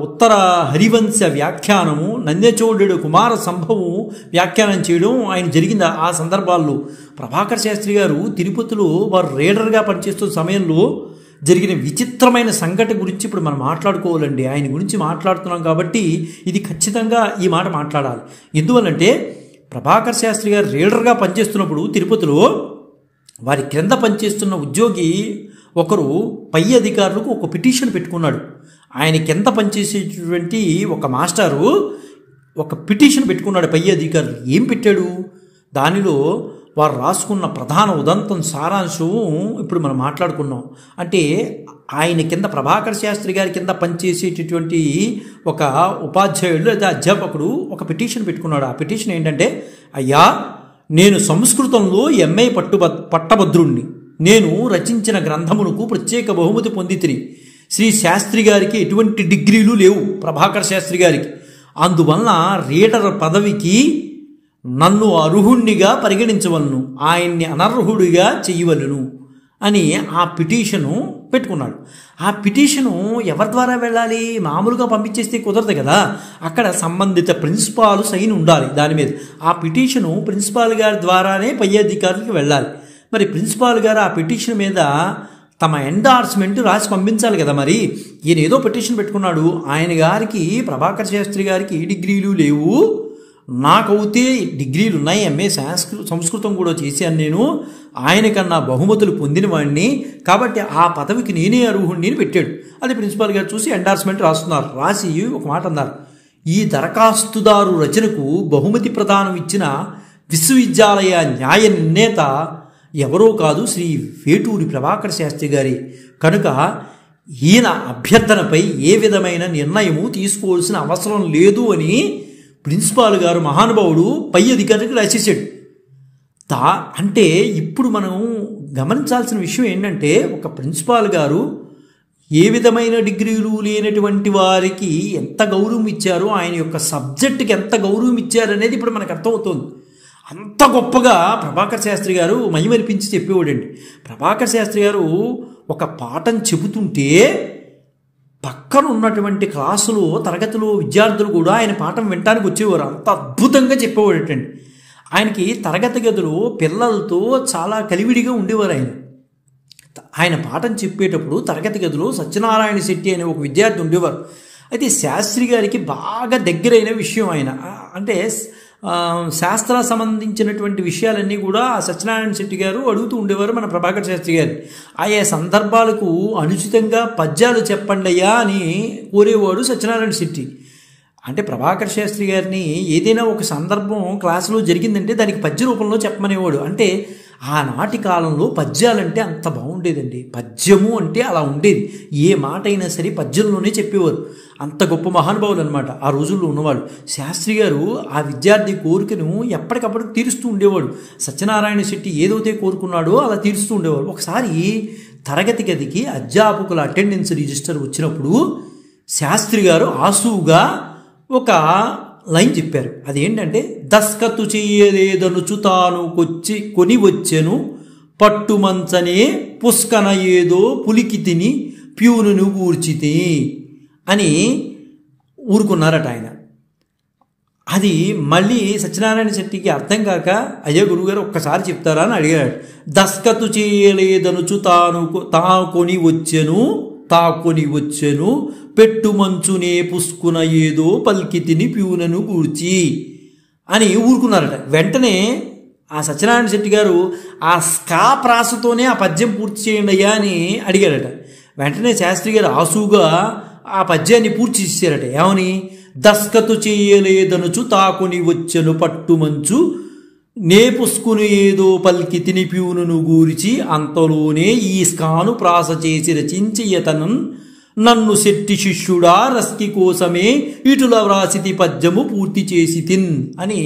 ఉత్తర హరివంశ వ్యాఖ్యానము, నంద్యచోళుడు కుమార సంభవం వ్యాఖ్యానం చేయడం ఆయన జరిగింది. ఆ సందర్భాల్లో ప్రభాకర శాస్త్రి గారు తిరుపతిలో వారు రీడర్గా పనిచేస్తున్న సమయంలో జరిగిన విచిత్రమైన సంఘటన గురించి ఇప్పుడు మనం మాట్లాడుకోవాలండి. ఆయన గురించి మాట్లాడుతున్నాం కాబట్టి ఇది ఖచ్చితంగా ఈ మాట మాట్లాడాలి. ఎందువల్లంటే ప్రభాకర శాస్త్రి గారు రీడర్గా పనిచేస్తున్నప్పుడు తిరుపతిలో వారి క్రింద పనిచేస్తున్న ఉద్యోగి ఒకరు పై అధికారులకు ఒక పిటిషన్ పెట్టుకున్నాడు. ఆయన కింద పనిచేసేటువంటి ఒక మాస్టారు ఒక పిటిషన్ పెట్టుకున్నాడు పై అధికారులు. ఏం పెట్టాడు? దానిలో వారు రాసుకున్న ప్రధాన ఉదంతం సారాంశం ఇప్పుడు మనం మాట్లాడుకున్నాం. అంటే ఆయన కింద ప్రభాకర శాస్త్రి గారి కింద పనిచేసేటటువంటి ఒక ఉపాధ్యాయుడు లేదా అధ్యాపకుడు ఒక పిటిషన్ పెట్టుకున్నాడు. ఆ పిటిషన్ ఏంటంటే, అయ్యా, నేను సంస్కృతంలో ఎంఏ పట్టభద్రుణ్ణి. నేను రచించిన గ్రంథమునకు ప్రత్యేక బహుమతి పొందితిని. శ్రీ శాస్త్రి గారికి ఎటువంటి డిగ్రీలు లేవు, ప్రభాకర శాస్త్రి గారికి. అందువలన రీడర్ పదవికి నన్ను అర్హుణ్ణిగా పరిగణించవలను, ఆయన్ని అనర్హుడిగా చెయ్యవలను అని ఆ పిటిషను పెట్టుకున్నాడు. ఆ పిటిషను ఎవరి ద్వారా వెళ్ళాలి? మామూలుగా పంపించేస్తే కుదరదు కదా. అక్కడ సంబంధిత ప్రిన్సిపాల్ సైన్ ఉండాలి దాని మీద. ఆ పిటిషను ప్రిన్సిపాల్ గారి ద్వారానే పై అధికారులకు వెళ్ళాలి. మరి ప్రిన్సిపాల్ గారు ఆ పిటిషన్ మీద తమ ఎండార్స్మెంట్ రాసి పంపించాలి కదా. మరి ఈయన ఏదో పిటిషన్ పెట్టుకున్నాడు. ఆయన గారికి, ప్రభాకర శాస్త్రి గారికి ఏ డిగ్రీలు లేవు, నాకైతే డిగ్రీలు ఉన్నాయి, ఎంఏ సంస్కృతం కూడా చేశాను నేను, ఆయనకన్నా బహుమతులు పొందిన వాడిని, కాబట్టి ఆ పదవికి నేనే అర్హుడిని అని పెట్టాడు. అది ప్రిన్సిపాల్ గారు చూసి ఎండార్స్మెంట్ రాస్తున్నారు. రాసి ఒక మాట అన్నారు, ఈ దరఖాస్తుదారు రచనకు బహుమతి ప్రదానం ఇచ్చిన విశ్వవిద్యాలయ న్యాయ నిర్ణేత ఎవరో కాదు, శ్రీ వేటూరి ప్రభాకర శాస్త్రి గారి. కనుక ఈయన అభ్యర్థనపై ఏ విధమైన నిర్ణయము తీసుకోవాల్సిన అవసరం లేదు అని ప్రిన్సిపాల్ గారు మహానుభావుడు పై అధికారికి రాసేసాడు. అంటే ఇప్పుడు మనం గమనించాల్సిన విషయం ఏంటంటే, ఒక ప్రిన్సిపాల్ గారు ఏ విధమైన డిగ్రీలు లేనటువంటి వారికి ఎంత గౌరవం ఇచ్చారో, ఆయన యొక్క సబ్జెక్టుకి ఎంత గౌరవం ఇచ్చారనేది ఇప్పుడు మనకు అర్థమవుతుంది. అంత గొప్పగా ప్రభాకర శాస్త్రి గారు మహిమనిపించి చెప్పేవాడండి. ప్రభాకర శాస్త్రి గారు ఒక పాఠం చెబుతుంటే పక్కన ఉన్నటువంటి క్లాసులో, తరగతిలో విద్యార్థులు కూడా ఆయన పాఠం వినటానికి వచ్చేవారు. అంత అద్భుతంగా చెప్పేవాడటండి. ఆయనకి తరగతి గదిలో పిల్లలతో చాలా కలివిడిగా ఉండేవారు. ఆయన పాఠం చెప్పేటప్పుడు తరగతి గదిలో సత్యనారాయణ శెట్టి అనే ఒక విద్యార్థి ఉండేవారు. అయితే శాస్త్రి గారికి బాగా దగ్గరైన విషయం ఆయన. అంటే శాస్త్ర సంబంధించినటువంటి విషయాలన్నీ కూడా సత్యనారాయణ శెట్టి గారు అడుగుతూ ఉండేవారు మన ప్రభాకర శాస్త్రి గారిని. ఆయా సందర్భాలకు అనుచితంగా పద్యాలు చెప్పండి అయ్యా అని కోరేవాడు సత్యనారాయణ శెట్టి. అంటే ప్రభాకర శాస్త్రి గారిని ఏదైనా ఒక సందర్భం క్లాసులో జరిగిందంటే దానికి పద్య రూపంలో చెప్పమనేవాడు. అంటే ఆనాటి కాలంలో పద్యాలంటే అంత బాగుండేదండి. పద్యము అంటే అలా ఉండేది. ఏ మాట అయినా సరే పద్యంలోనే చెప్పేవారు. అంత గొప్ప మహానుభావులు అనమాట ఆ రోజుల్లో ఉన్నవాళ్ళు. శాస్త్రి గారు ఆ విద్యార్థి కోరికను ఎప్పటికప్పుడు తీరుస్తూ ఉండేవాడు. సత్యనారాయణ శెట్టి ఏదైతే కోరుకున్నాడో అలా తీరుస్తూ ఉండేవాడు. ఒకసారి తరగతి గదికి అధ్యాపకుల అటెండెన్స్ రిజిస్టర్ వచ్చినప్పుడు శాస్త్రి గారు ఆసువుగా ఒక లైన్ చెప్పారు. అదేంటంటే, దస్కత్తు చెయ్యలేదనుచు తాను కొని వచ్చెను, పట్టుమంచనే పుష్కన ఏదో పులికి తిని ప్యూనును కూర్చితి అని ఊరుకున్నారట ఆయన. అది మళ్ళీ సత్యనారాయణ శెట్టికి అర్థం కాక, అయ్యా గురువుగారు ఒక్కసారి చెప్తారా అని అడిగాడు. దస్కత్తు చేయలేదనుచు తా కొని వచ్చెను పెట్టు మంచునే పుష్కున ఏదో పల్కి తిని ప్యూనను కూర్చి అని ఊరుకున్నారట. వెంటనే ఆ సత్యనారాయణ శెట్టి గారు ఆ స్కా ప్రాసతోనే ఆ పద్యం పూర్తి చేయండి అయ్యా అని అడిగాడట. వెంటనే శాస్త్రి గారు ఆసుగా ఆ పద్యాన్ని పూర్తి చేశారట. ఏమని? దస్కతు చేయలేదనుచు తాకొని వచ్చెను పట్టు మంచు నేపుస్కుని ఏదో పల్కి తినిప్యూను గూరిచి అంతలోనే ఈ స్కాను ప్రాస చేసి రచించి యతనం నన్ను శెట్టి శిష్యుడా రస్కి కోసమే ఇటుల వ్రాసితి పద్యము పూర్తి చేసి తిన్ అని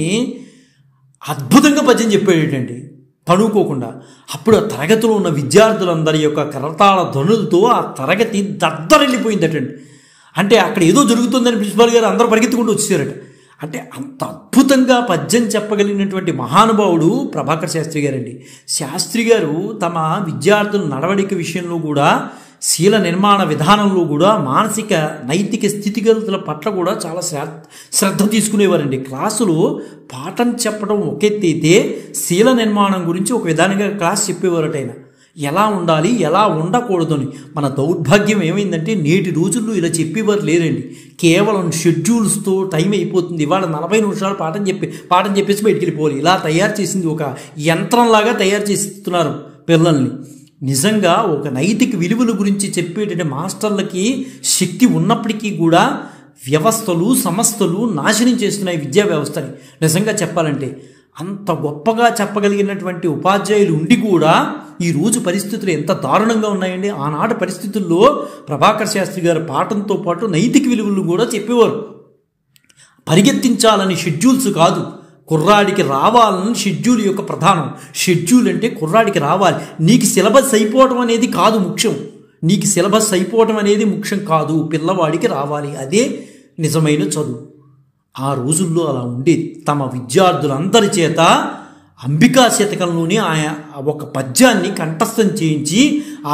అద్భుతంగా పద్యం చెప్పాడేటండి పడుకోకుండా. అప్పుడు ఆ తరగతిలో ఉన్న విద్యార్థులందరి యొక్క కరతాళ ధ్వనులతో ఆ తరగతి దద్దరిల్లిపోయిందటండి. అంటే అక్కడ ఏదో జరుగుతుందని ప్రిన్సిపాల్ గారు అందరూ పరిగెత్తుకుంటూ వచ్చేసారట. అంటే అంత అద్భుతంగా పద్యం చెప్పగలిగినటువంటి మహానుభావుడు ప్రభాకర్ శాస్త్రి గారండి. శాస్త్రి గారు తమ విద్యార్థుల నడవడిక విషయంలో కూడా, శీల నిర్మాణ విధానంలో కూడా, మానసిక నైతిక స్థితిగతుల పట్ల కూడా చాలా శ్రద్ధ తీసుకునేవారండి. క్లాసులో పాఠం చెప్పడం ఒకెత్తైతే శీల నిర్మాణం గురించి ఒక విధానంగా క్లాస్ చెప్పేవారట ఆయన. ఎలా ఉండాలి, ఎలా ఉండకూడదు అని. మన దౌర్భాగ్యం ఏమైందంటే నేటి రోజుల్లో ఇలా చెప్పేవారు లేరండి. కేవలం షెడ్యూల్స్తో టైం అయిపోతుంది. ఇవాళ 40 నిమిషాలు పాఠం చెప్పేసి బయటికి వెళ్ళిపోవాలి. ఇలా తయారు చేసింది ఒక యంత్రంలాగా తయారు చేస్తున్నారు పిల్లల్ని. నిజంగా ఒక నైతిక విలువల గురించి చెప్పేటటువంటి మాస్టర్లకి శక్తి ఉన్నప్పటికీ కూడా వ్యవస్థలు, సంస్థలు నాశనం చేస్తున్నాయి విద్యా వ్యవస్థని. నిజంగా చెప్పాలంటే అంత గొప్పగా చెప్పగలిగినటువంటి ఉపాధ్యాయులు ఉండి కూడా ఈరోజు పరిస్థితులు ఎంత దారుణంగా ఉన్నాయండి. ఆనాటి పరిస్థితుల్లో ప్రభాకర్ శాస్త్రి గారు పాఠంతో పాటు నైతిక విలువలు కూడా చెప్పేవారు. పరిగెత్తించాలని షెడ్యూల్స్ కాదు, కుర్రాడికి రావాలని షెడ్యూల్ యొక్క ప్రధానం. షెడ్యూల్ అంటే కుర్రాడికి రావాలి. నీకు సిలబస్ అయిపోవడం అనేది కాదు ముఖ్యం. నీకు సిలబస్ అయిపోవడం అనేది ముఖ్యం కాదు, పిల్లవాడికి రావాలి. అదే నిజమైన చదువు. ఆ రోజుల్లో అలా ఉండేది. తమ విద్యార్థులందరి చేత అంబికా శతకంలోని ఆయన ఒక పద్యాన్ని కంఠస్థం చేయించి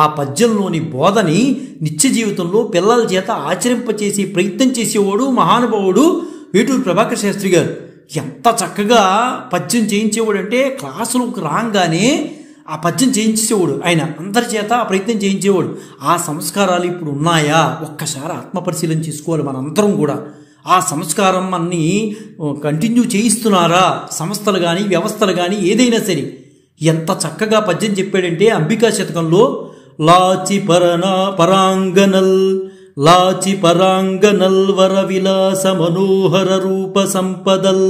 ఆ పద్యంలోని బోధని నిత్య జీవితంలో పిల్లల చేత ఆచరింపచేసి ప్రయత్నం చేసేవాడు మహానుభావుడు వేటూరి ప్రభాకర్ శాస్త్రి గారు. ఎంత చక్కగా పద్యం చేయించేవాడు అంటే క్లాసులకు రాగానే ఆ పద్యం చేయించేవాడు ఆయన. అందరి చేత ఆ ప్రయత్నం చేయించేవాడు. ఆ సంస్కారాలు ఇప్పుడు ఉన్నాయా? ఒక్కసారి ఆత్మపరిశీలన చేసుకోవాలి మనందరం కూడా. ఆ సంస్కారం అన్ని కంటిన్యూ చేయిస్తున్నారా సంస్థలు కానీ, వ్యవస్థలు కానీ, ఏదైనా సరే. ఎంత చక్కగా పద్యం చెప్పాడంటే అంబికా శతకంలో లాచి పరాంగనల్ వర విలాస మనోహర రూప సంపదల్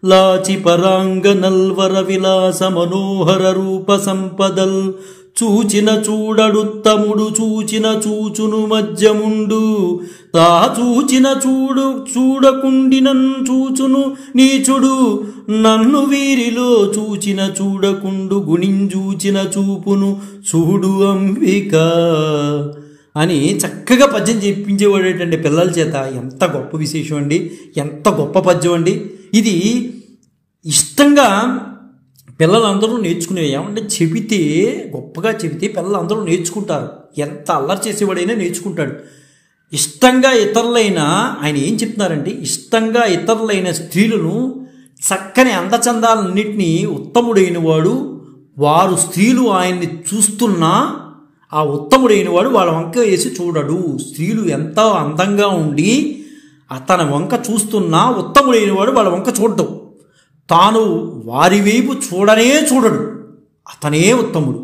లాచి పరాంగనల్ వర విలాస మనోహర రూప సంపదల్ చూచిన చూడడుత్తముడు చూచిన చూచును మధ్యముండు తా చూచిన చూడకుండినన్ చూచును నీచుడు నన్ను వీరిలో చూచిన చూడకుండు గుణించూచిన చూపును చూడు అంబిక అని చక్కగా పద్యం చెప్పించేవాడేటండి పిల్లల చేత. ఎంత గొప్ప విశేషం అండి, ఎంత గొప్ప పద్యం అండి ఇది. ఇష్టంగా పిల్లలందరూ నేర్చుకునేవి. ఏమంటే చెబితే, గొప్పగా చెబితే పిల్లలందరూ నేర్చుకుంటారు. ఎంత అల్లరి చేసేవాడైనా నేర్చుకుంటాడు. ఇష్టంగా ఇతరులైన ఆయన ఏం చెప్తున్నారంటే, ఇష్టంగా ఇతరులైన స్త్రీలను చక్కని అందచందాలన్నింటినీ ఉత్తముడైన వాడు, వారు స్త్రీలు ఆయన్ని చూస్తున్నా ఆ ఉత్తముడైన వాడు వాళ్ళ వంక వేసి చూడడు. స్త్రీలు ఎంత అందంగా ఉండి తన వంక చూస్తున్నా ఉత్తముడైన వాడు వాళ్ళ వంక చూడడం. తాను వారి వైపు చూడడు, అతనే ఉత్తముడు.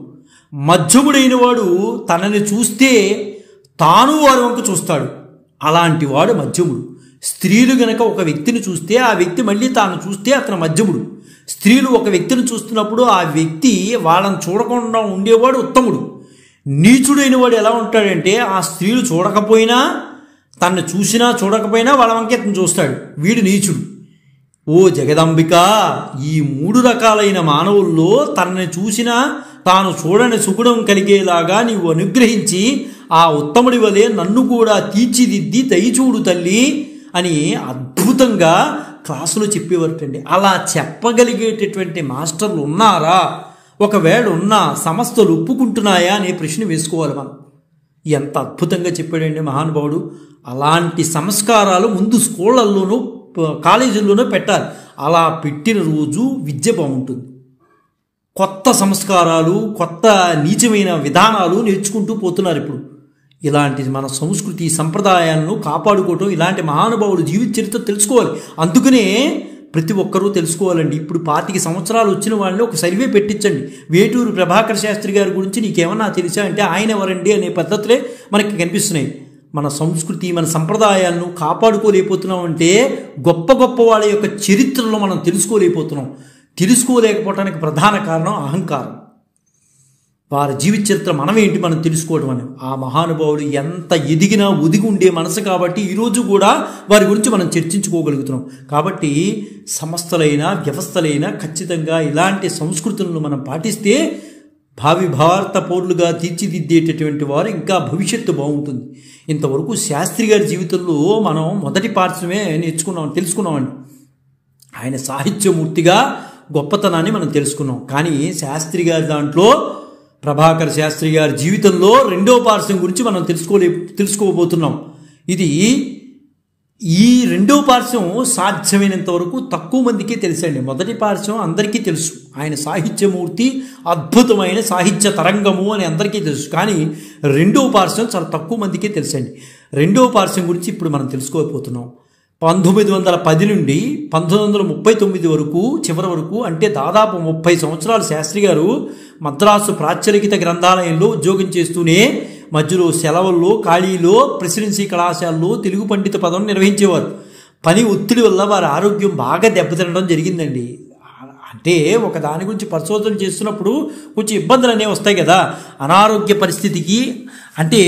మధ్యముడైన వాడు తనని చూస్తే తాను వారి వంక చూస్తాడు, అలాంటి వాడు మధ్యముడు. స్త్రీలు గనక ఒక వ్యక్తిని చూస్తే ఆ వ్యక్తి మళ్ళీ తాను చూస్తే అతను మధ్యముడు. స్త్రీలు ఒక వ్యక్తిని చూస్తున్నప్పుడు ఆ వ్యక్తి వాళ్ళని చూడకుండా ఉండేవాడు ఉత్తముడు. నీచుడైన వాడు ఎలా ఉంటాడంటే ఆ స్త్రీలు చూడకపోయినా, తను చూసినా చూడకపోయినా వాళ్ళ వంక అతను చూస్తాడు, వీడు నీచుడు. ఓ జగదంబిక, ఈ 3 రకాలైన మానవుల్లో తనని చూసినా తాను చూడని సుగుణం కలిగేలాగా నీవు అనుగ్రహించి ఆ ఉత్తముడి వలె నన్ను కూడా తీర్చిదిద్ది దయచూడు తల్లి అని అద్భుతంగా క్లాసులో చెప్పేవారటండి. అలా చెప్పగలిగేటటువంటి మాస్టర్లు ఉన్నారా? ఒకవేళ ఉన్న సంస్థలు ఒప్పుకుంటున్నాయా అనే ప్రశ్న వేసుకోవాలి మనం. ఎంత అద్భుతంగా చెప్పాడండి మహానుభావుడు. అలాంటి సంస్కారాలు ముందు స్కూళ్ళల్లోనూ కాలేజీల్లోనూ పెట్టాలి. అలా పెట్టిన రోజు విద్య బాగుంటుంది. కొత్త సంస్కారాలు, కొత్త నీచమైన విధానాలు నేర్చుకుంటూ పోతున్నారు ఇప్పుడు. ఇలాంటి మన సంస్కృతి సంప్రదాయాలను కాపాడుకోవటం, ఇలాంటి మహానుభావుడు జీవిత చరిత్ర తెలుసుకోవాలి. అందుకనే ప్రతి ఒక్కరూ తెలుసుకోవాలండి. ఇప్పుడు 25 సంవత్సరాలు వచ్చిన వాళ్ళని ఒక సర్వే పెట్టించండి. వేటూరి ప్రభాకర్ శాస్త్రి గారి గురించి నీకేమన్నా తెలుసా అంటే ఆయన ఎవరండి అనే పద్ధతులే మనకి కనిపిస్తున్నాయి. మన సంస్కృతి, మన సంప్రదాయాలను కాపాడుకోలేకపోతున్నాం అంటే గొప్ప గొప్ప వాళ్ళ యొక్క చరిత్రలో మనం తెలుసుకోలేకపోతున్నాం. తెలుసుకోలేకపోవటానికి ప్రధాన కారణం అహంకారం. వారి జీవిత చరిత్ర మనమేంటి మనం తెలుసుకోవడం అని. ఆ మహానుభావులు ఎంత ఎదిగినా ఒదిగి ఉండే మనసు కాబట్టి ఈరోజు కూడా వారి గురించి మనం చర్చించుకోగలుగుతున్నాం. కాబట్టి సంస్థలైనా వ్యవస్థలైనా ఖచ్చితంగా ఇలాంటి సంస్కృతులను మనం పాటిస్తే భావి భారత పౌరులుగా తీర్చిదిద్దేటటువంటి వారు ఇంకా భవిష్యత్తు బాగుంటుంది. ఇంతవరకు శాస్త్రి గారి జీవితంలో మనం మొదటి పార్శ్వమే తెలుసుకున్నామండి. ఆయన సాహిత్యమూర్తిగా గొప్పతనాన్ని మనం తెలుసుకున్నాం. కానీ శాస్త్రి గారి దాంట్లో ప్రభాకర్ శాస్త్రి గారి జీవితంలో రెండో పార్శ్వం గురించి మనం తెలుసుకోబోతున్నాం. ఈ రెండో పార్శ్వం సాధ్యమైనంత వరకు తక్కువ మందికి తెలుసండి. మొదటి పార్శ్వం అందరికీ తెలుసు, ఆయన సాహిత్యమూర్తి, అద్భుతమైన సాహిత్య తరంగము అని అందరికీ తెలుసు. కానీ రెండో పార్శ్వం చాలా తక్కువ మందికి తెలుసండి. రెండో పార్శ్వం గురించి ఇప్పుడు మనం తెలుసుకోబోతున్నాం. 1910 నుండి 1939 వరకు చివరి వరకు, అంటే దాదాపు 30 సంవత్సరాలు శాస్త్రి గారు మద్రాసు ప్రాచ్యలిఖిత గ్రంథాలయంలో ఉద్యోగం చేస్తూనే మధ్యలో సెలవుల్లో ఖాళీలో ప్రెసిడెన్సీ కళాశాలలో తెలుగు పండిత పదం నిర్వహించేవారు. పని ఒత్తిడి వల్ల వారి ఆరోగ్యం బాగా దెబ్బతినడం జరిగిందండి. అంటే ఒక దాని గురించి పరిశోధన చేస్తున్నప్పుడు కొంచెం ఇబ్బందులు అనేవి వస్తాయి కదా. అనారోగ్య పరిస్థితికి అంటే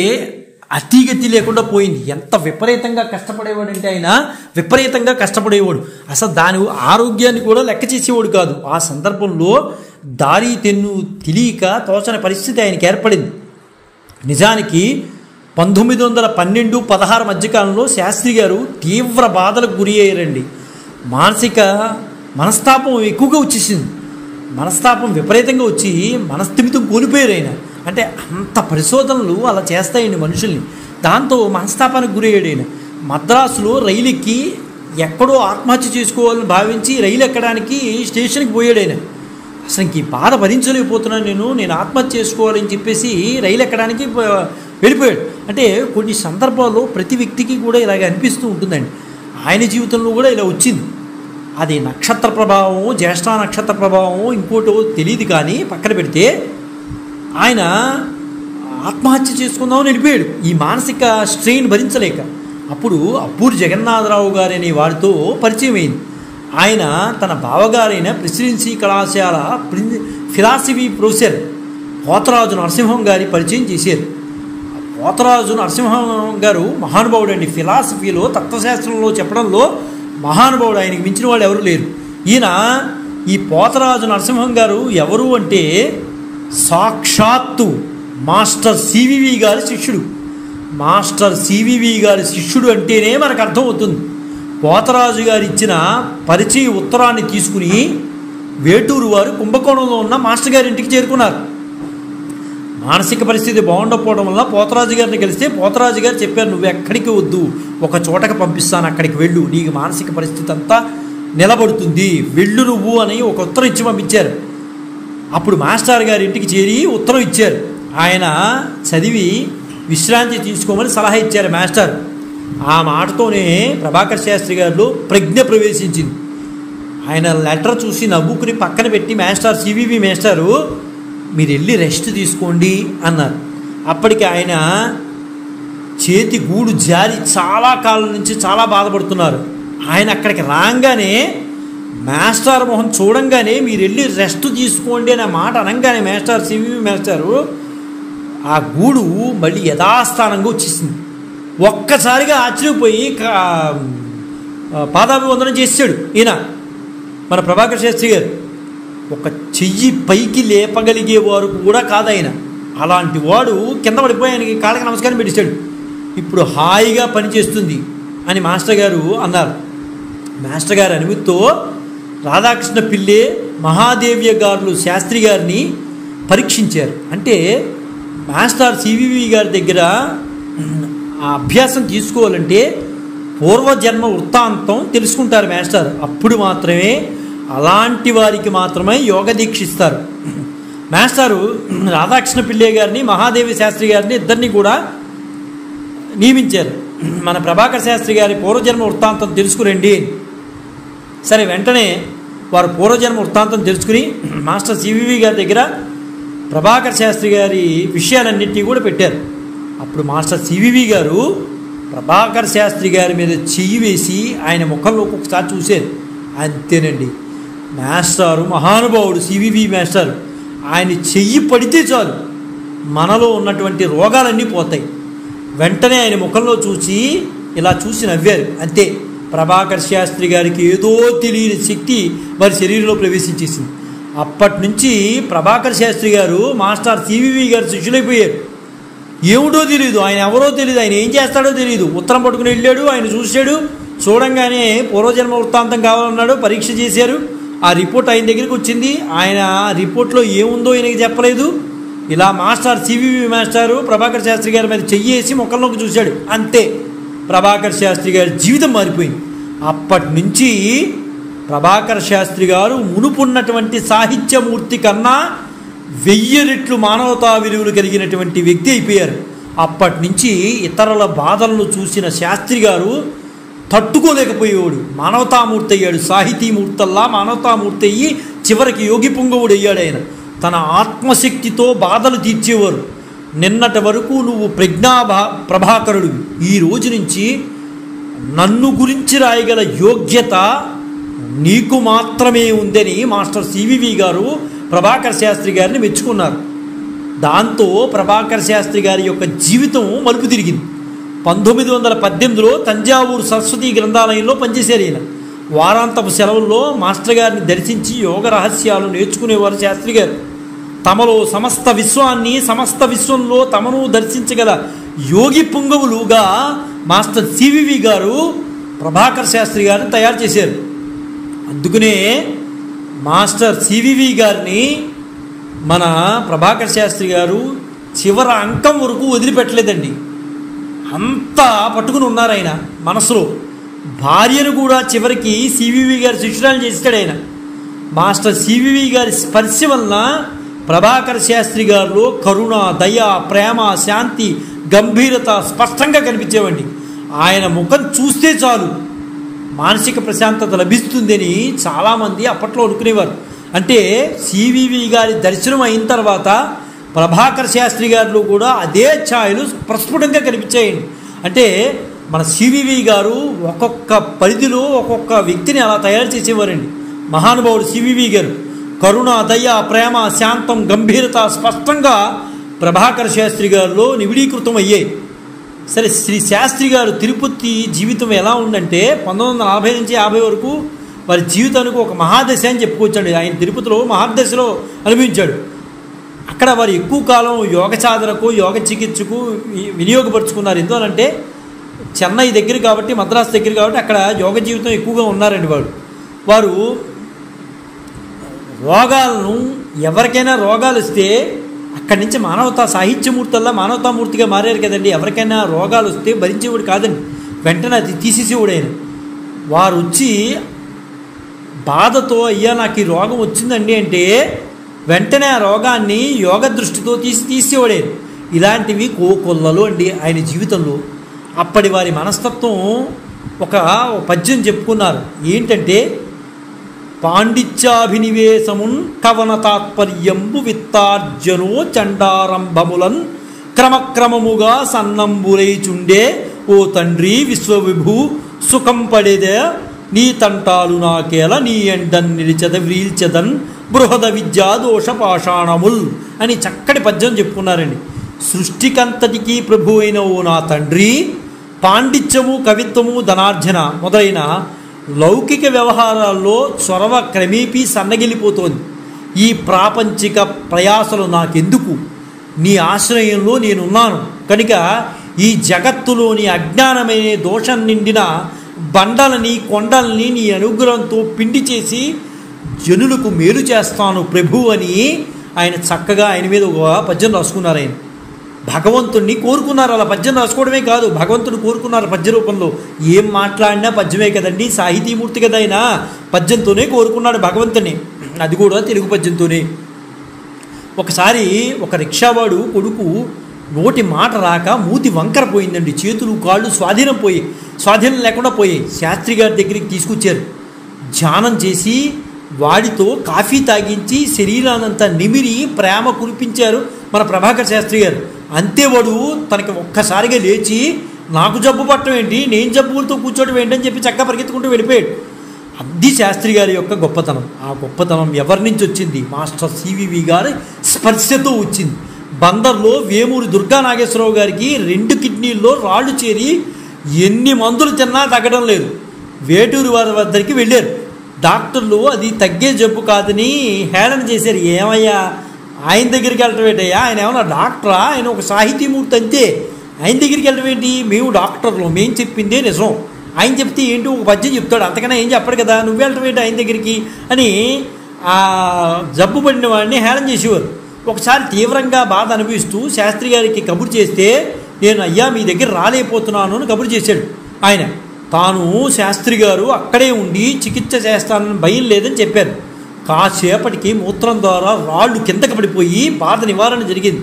అతిగతి లేకుండా పోయింది. ఎంత విపరీతంగా కష్టపడేవాడు అంటే ఆయన విపరీతంగా కష్టపడేవాడు. అసలు దాని ఆరోగ్యాన్ని కూడా లెక్క చేసేవాడు కాదు. ఆ సందర్భంలో దారి తెన్ను తెలియక తోచని పరిస్థితి ఆయనకి ఏర్పడింది. నిజానికి 1912-16 మధ్యకాలంలో శాస్త్రి గారు తీవ్ర బాధలకు గురి అయ్యారండి. మనస్తాపం ఎక్కువగా వచ్చేసింది. మనస్తాపం విపరీతంగా వచ్చి మనస్థిమితం కోల్పోయారు ఆయన. అంటే అంత పరిశోధనలు అలా చేస్తాయండి మనుషుల్ని. దాంతో మనస్తాపానికి గురయ్యాడు ఆయన. మద్రాసులో రైలు ఎక్కి ఎక్కడో ఆత్మహత్య చేసుకోవాలని భావించి రైలు ఎక్కడానికి స్టేషన్కి పోయాడు ఆయన. అసలు ఇంక ఈ బాధ భరించలేకపోతున్నాను నేను ఆత్మహత్య చేసుకోవాలని చెప్పేసి రైలు ఎక్కడానికి వెళ్ళిపోయాడు. అంటే కొన్ని సందర్భాల్లో ప్రతి వ్యక్తికి కూడా ఇలాగ అనిపిస్తూ ఉంటుందండి. ఆయన జీవితంలో కూడా ఇలా వచ్చింది. అది నక్షత్ర ప్రభావం, జ్యేష్ఠ నక్షత్ర ప్రభావం, ఇంకోటో తెలియదు. కానీ పక్కన పెడితే ఆయన ఆత్మహత్య చేసుకుందామని వెళ్ళిపోయాడు ఈ మానసిక స్ట్రెయిన్ భరించలేక. అప్పుడు అప్పూరి జగన్నాథరావు గారు అనే వారితో పరిచయం అయింది. ఆయన తన బావగారైన ప్రెసిడెన్సీ కళాశాల ఫిలాసఫీ ప్రొఫెసర్ పోతరాజు నరసింహం గారి పరిచయం చేశారు. పోతరాజు నరసింహం గారు మహానుభావుడు అండి. ఫిలాసఫీలో, తత్వశాస్త్రంలో చెప్పడంలో మహానుభావుడు. ఆయనకి మించిన వాళ్ళు ఎవరు లేరు. ఈ పోతరాజు నరసింహం గారు ఎవరు అంటే సాక్షాత్తు మాస్టర్ సివివి గారి శిష్యుడు. మాస్టర్ సివివి గారి శిష్యుడు అంటేనే మనకు అర్థమవుతుంది. పోతరాజు గారు ఇచ్చిన పరిచయ ఉత్తరాన్ని తీసుకుని వేటూరు వారు కుంభకోణంలో ఉన్న మాస్టర్ గారి ఇంటికి చేరుకున్నారు. మానసిక పరిస్థితి బాగుండకపోవడం వల్ల పోతరాజు గారిని కలిస్తే పోతరాజు గారు చెప్పారు, నువ్వు ఎక్కడికి వద్దు, ఒక చోటకి పంపిస్తాను, అక్కడికి వెళ్ళు, నీకు మానసిక పరిస్థితి అంతా నిలబడుతుంది, వెళ్ళు నువ్వు అని ఒక ఉత్తరం ఇచ్చి పంపించారు. అప్పుడు మాస్టర్ గారి ఇంటికి చేరి ఉత్తరం ఇచ్చారు. ఆయన చదివి విశ్రాంతి తీసుకోమని సలహా ఇచ్చారు మాస్టర్. ఆ మాటతోనే ప్రభాకర్ శాస్త్రి గారిలో ప్రజ్ఞ ప్రవేశించింది. ఆయన లెటర్ చూసి నవ్వుకుని పక్కన పెట్టి మాస్టర్ సివివి మాస్టారు మీరు వెళ్ళి రెస్ట్ తీసుకోండి అన్నారు. అప్పటికి ఆయన చేతి గూడు జారి చాలా కాలం నుంచి చాలా బాధపడుతున్నారు. ఆయన అక్కడికి రాగానే మాస్టర్ మొహం చూడంగానే మీరు వెళ్ళి రెస్ట్ తీసుకోండి అనే మాట అనగానే మాస్టర్ సివివి మాస్టారు ఆ గూడు మళ్ళీ యథాస్థానంగా వచ్చేసింది. ఒక్కసారిగా ఆశ్చర్యపోయి పాదాభివందనం చేశాడు ఈయన మన ప్రభాకర్ శాస్త్రి గారు. ఒక చెయ్యి పైకి లేపగలిగేవారు కూడా కాదు ఆయన. అలాంటి వాడు కింద పడిపోయి ఆయనకి కాళ్ళకి నమస్కారం పెట్టేశాడు. ఇప్పుడు హాయిగా పనిచేస్తుంది అని మాస్టర్ గారు అన్నారు. మాస్టర్ గారి అనుమతితో రాధాకృష్ణ పిల్లే, మహాదేవ్య గారు శాస్త్రి గారిని పరీక్షించారు. అంటే మాస్టర్ సివివి గారి దగ్గర ఆ అభ్యాసం తీసుకోవాలంటే పూర్వజన్మ వృత్తాంతం తెలుసుకుంటారు మాస్టర్. అప్పుడు మాత్రమే అలాంటి వారికి మాత్రమే యోగ దీక్షిస్తారు. మాస్టారు రాధాకృష్ణ పిల్లే గారిని, మహాదేవి శాస్త్రి గారిని ఇద్దరిని కూడా నియమించారు. మన ప్రభాకర్ శాస్త్రి గారి పూర్వజన్మ వృత్తాంతం తెలుసుకురండి. సరే, వెంటనే వారు పూర్వజన్మ వృత్తాంతం తెలుసుకుని మాస్టర్ సివివి గారి దగ్గర ప్రభాకర్ శాస్త్రి గారి విషయాలన్నింటినీ కూడా పెట్టారు. అప్పుడు మాస్టర్ సివివి గారు ప్రభాకర్ శాస్త్రి గారి మీద చెయ్యి వేసి ఆయన ముఖంలోకి ఒకసారి చూశారు. అంతేనండి, మాస్టారు మహానుభావుడు సివివి మాస్టర్, ఆయన చెయ్యి పడితే చాలు మనలో ఉన్నటువంటి రోగాలన్నీ పోతాయి. వెంటనే ఆయన ముఖంలో చూసి ఇలా చూసి నవ్వారు. అంతే, ప్రభాకర్ శాస్త్రి గారికి ఏదో తెలియని శక్తి వారి శరీరంలో ప్రవేశించేసింది. అప్పటి నుంచి ప్రభాకర్ శాస్త్రి గారు మాస్టర్ సివివి గారు శిష్యులైపోయారు. ఏమిటో తెలియదు, ఆయన ఎవరో తెలియదు, ఆయన ఏం చేస్తాడో తెలియదు. ఉత్తరం పట్టుకుని వెళ్ళాడు, ఆయన చూశాడు, చూడంగానే పూర్వజన్మ వృత్తాంతం కావాలన్నాడు, పరీక్ష చేశారు, ఆ రిపోర్ట్ ఆయన దగ్గరికి వచ్చింది. ఆయన రిపోర్ట్లో ఏముందో ఆయనకి చెప్పలేదు. ఇలా మాస్టర్ సివివి మాస్టారు ప్రభాకర్ శాస్త్రి గారి మీద చెయ్యేసి మొక్కల్లోకి చూశాడు. అంతే, ప్రభాకర్ శాస్త్రి గారి జీవితం మారిపోయింది. అప్పటి నుంచి ప్రభాకర్ శాస్త్రి గారు మునుపున్నటువంటి సాహిత్యమూర్తి కన్నా 1000 రెట్లు మానవతా విలువలు కలిగినటువంటి వ్యక్తి అయిపోయారు. అప్పటి నుంచి ఇతరుల బాధలను చూసిన శాస్త్రి గారు తట్టుకోలేకపోయేవాడు, మానవతామూర్తి అయ్యాడు. సాహితీమూర్తల్లా మానవతామూర్తి అయ్యి చివరికి యోగి పుంగవుడు అయ్యాడు. ఆయన తన ఆత్మశక్తితో బాధలు తీర్చేవారు. నిన్నటి వరకు నువ్వు ప్రభాకరుడు, ఈ రోజు నుంచి నన్ను గురించి రాయగల యోగ్యత నీకు మాత్రమే ఉందని మాస్టర్ సివివి గారు ప్రభాకర్ శాస్త్రి గారిని మెచ్చుకున్నారు. దాంతో ప్రభాకర్ శాస్త్రి గారి యొక్క జీవితం మలుపు తిరిగింది. 1918లో తంజావూరు సరస్వతి గ్రంథాలయంలో పనిచేశారు. ఈయన వారాంతపు సెలవుల్లో మాస్టర్ గారిని దర్శించి యోగ రహస్యాలు నేర్చుకునేవారు శాస్త్రి గారు. తమలో సమస్త విశ్వాన్ని, సమస్త విశ్వంలో తమను దర్శించగల యోగి పుంగవులుగా మాస్టర్ సివివి గారు ప్రభాకర్ శాస్త్రి గారిని తయారు చేశారు. అందుకనే మాస్టర్ సివివి గారిని మన ప్రభాకర్ శాస్త్రి గారు చివరి అంకం వరకు వదిలిపెట్టలేదండి. అంతా పట్టుకుని ఉన్నారు ఆయన మనసులో. భార్యను కూడా చివరికి సివివి గారి శిష్యురాలు చేస్తాడు ఆయన. మాస్టర్ సివివి గారి స్పర్శ వలన ప్రభాకర్ శాస్త్రి గారిలో కరుణ, దయ, ప్రేమ, శాంతి, గంభీరత స్పష్టంగా కనిపించేవండి. ఆయన ముఖం చూస్తే చాలు మానసిక ప్రశాంతత లభిస్తుందని చాలామంది అప్పట్లో అనుకునేవారు. అంటే సివివి గారి దర్శనం అయిన తర్వాత ప్రభాకర్ శాస్త్రి గారిలో కూడా అదే ఛాయలు ప్రస్ఫుటంగా కనిపించాయండి. అంటే మన సివివి గారు ఒక్కొక్క పరిధిలో ఒక్కొక్క వ్యక్తిని అలా తయారు చేసేవారండి. మహానుభావుడు సివివి గారు కరుణ, దయ, ప్రేమ, శాంతం, గంభీరత స్పష్టంగా ప్రభాకర్ శాస్త్రి గారిలో నివిడీకృతం అయ్యాయి. సరే, శ్రీ శాస్త్రి గారు తిరుపతి జీవితం ఎలా ఉందంటే 1940 నుంచి 50 వరకు వారి జీవితానికి ఒక మహాదశ అని చెప్పుకోవచ్చండి. ఆయన తిరుపతిలో మహాదశలో అనుభవించాడు. అక్కడ వారు ఎక్కువ కాలం యోగ సాధనకు, యోగ చికిత్సకు వినియోగపరుచుకున్నారు. ఎందువలంటే చెన్నై దగ్గర కాబట్టి, మద్రాసు దగ్గర కాబట్టి అక్కడ యోగ జీవితం ఎక్కువగా ఉన్నారండి. వారు రోగాలను, ఎవరికైనా రోగాలు వస్తే అక్కడి నుంచి మానవతా సాహిత్యమూర్తల్లా మానవతామూర్తిగా మారారు కదండి. ఎవరికైనా రోగాలు వస్తే భరించేవాడు కాదండి, వెంటనే అది తీసేసేవాడు ఆయన. వారు వచ్చి బాధతో అయ్యా నాకు ఈ రోగం వచ్చిందండి అంటే వెంటనే ఆ రోగాన్ని యోగ దృష్టితో తీసేవాడే. ఇలాంటివి కోకొల్లలు అండి ఆయన జీవితంలో. అప్పటి వారి మనస్తత్వం ఒక పద్యం చెప్పుకున్నారు. ఏంటంటే పాండిత్యాభినివేశమున్ కవన తాత్పర్యంబు విత్తార్జనో చండారంభములన్ క్రమక్రమముగా సన్నంబురైచుండే ఓ తండ్రి విశ్వవిభూ సుఖం పడేదే నీ తంటాలు నాకేల నీ ఎండన్ నిలిచద వ్రీల్చదన్ బృహద విద్యా దోష పాషాణముల్ అని చక్కటి పద్యం చెప్పుకున్నారండి. సృష్టికంతటికీ ప్రభు అయిన ఓ నా తండ్రి, పాండిత్యము, కవిత్వము, ధనార్జన మొదలైన లౌకిక వ్యవహారాల్లో చొరవ క్రమేపీ సన్నగిలిపోతోంది. ఈ ప్రాపంచిక ప్రయాసలు నాకెందుకు? నీ ఆశ్రయంలో నేనున్నాను కనుక ఈ జగత్తులోని అజ్ఞానమైన దోషం నిండిన బండలని, కొండల్ని నీ అనుగ్రహంతో పిండి చేసి జనులకు మేలు చేస్తాను ప్రభు అని ఆయన చక్కగా ఆయన మీద ఒక పద్యం రాసుకున్నారు. ఆయన భగవంతుణ్ణి కోరుకున్నారు. అలా పద్యం రాసుకోవడమే కాదు, భగవంతుని కోరుకున్నారు పద్య రూపంలో. ఏం మాట్లాడినా పద్యమే కదండి, సాహితీమూర్తి కదా ఆయన. పద్యంతోనే కోరుకున్నాడు భగవంతుని, అది కూడా తెలుగు పద్యంతోనే. ఒకసారి ఒక రిక్షావాడు కొడుకు నోటి మాట రాక మూతి వంకర పోయిందండి. చేతులు కాళ్ళు స్వాధీనం లేకుండా పోయాయి. శాస్త్రి గారి దగ్గరికి తీసుకొచ్చారు. ధ్యానం చేసి వాడితో కాఫీ తాగించి శరీరానంతా నిమిరి ప్రేమ కురిపించారు మన ప్రభాకర్ శాస్త్రి గారు. అంతే వాడు తనకి ఒక్కసారిగా లేచి నాకు జబ్బు పట్టడం ఏంటి, నేను జబ్బులతో కూర్చోవడం ఏంటని చెప్పి చక్కగా పరిగెత్తుకుంటూ వెళ్ళిపోయాడు. అది శాస్త్రి గారి యొక్క గొప్పతనం. ఆ గొప్పతనం ఎవరి నుంచి వచ్చింది? మాస్టర్ సివివి గారి స్పర్శతో వచ్చింది. బందర్లో వేమూరి దుర్గా నాగేశ్వరరావు గారికి 2 కిడ్నీల్లో రాళ్ళు చేరి ఎన్ని మందులు తిన్నా తగ్గడం లేదు. వేటూరి వారి వద్దరికి వెళ్ళారు. డాక్టర్లు అది తగ్గే జబ్బు కాదని హేళన చేశారు. ఏమయ్యా ఆయన దగ్గరికి వెళ్ళటం ఏంటయ్యా, ఆయన ఏమన్నా డాక్టరా, ఆయన ఒక సాహితీమూర్తి అంతే, ఆయన దగ్గరికి వెళ్ళటం ఏంటి, మేము డాక్టర్లు, మేము చెప్పిందే నిజం, ఆయన చెప్తే ఏంటి ఒక పద్యం చెప్తాడు, అంతకన్నా ఏం చెప్పడు కదా, నువ్వు వెళ్ళటం ఏంటి ఆయన దగ్గరికి అని ఆ జబ్బు పడిన వాడిని హేళన చేసేవారు. ఒకసారి తీవ్రంగా బాధ అనిపిస్తూ శాస్త్రి గారికి కబురు చేస్తే, నేను అయ్యా మీ దగ్గర రాలేకపోతున్నాను అని కబురు చేశాడు. ఆయన తాను శాస్త్రి గారు అక్కడే ఉండి చికిత్స చేస్తానని భయం లేదని చెప్పారు. కాసేపటికి మూత్రం ద్వారా రాళ్ళు కిందకి పడిపోయి బాధ నివారణ జరిగింది.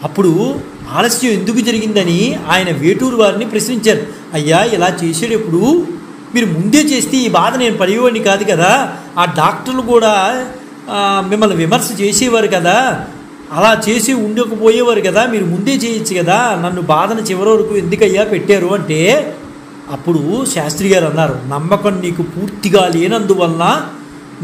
అప్పుడు ఆలస్యం ఎందుకు జరిగిందని ఆయన వేటూరు వారిని ప్రశ్నించారు. అయ్యా ఇలా చేసేటప్పుడు మీరు ముందే చేస్తే ఈ బాధ నేను పడేవాడిని కాదు కదా, ఆ డాక్టర్లు కూడా మిమ్మల్ని విమర్శ చేసేవారు కదా, అలా చేసి ఉండకపోయేవారు కదా, మీరు ముందే చేయొచ్చు కదా, నన్ను బాధను చివరి వరకు ఎందుకయ్యా పెట్టారు అంటే, అప్పుడు శాస్త్రి గారు అన్నారు, నమ్మకం నీకు పూర్తిగా లేనందువలన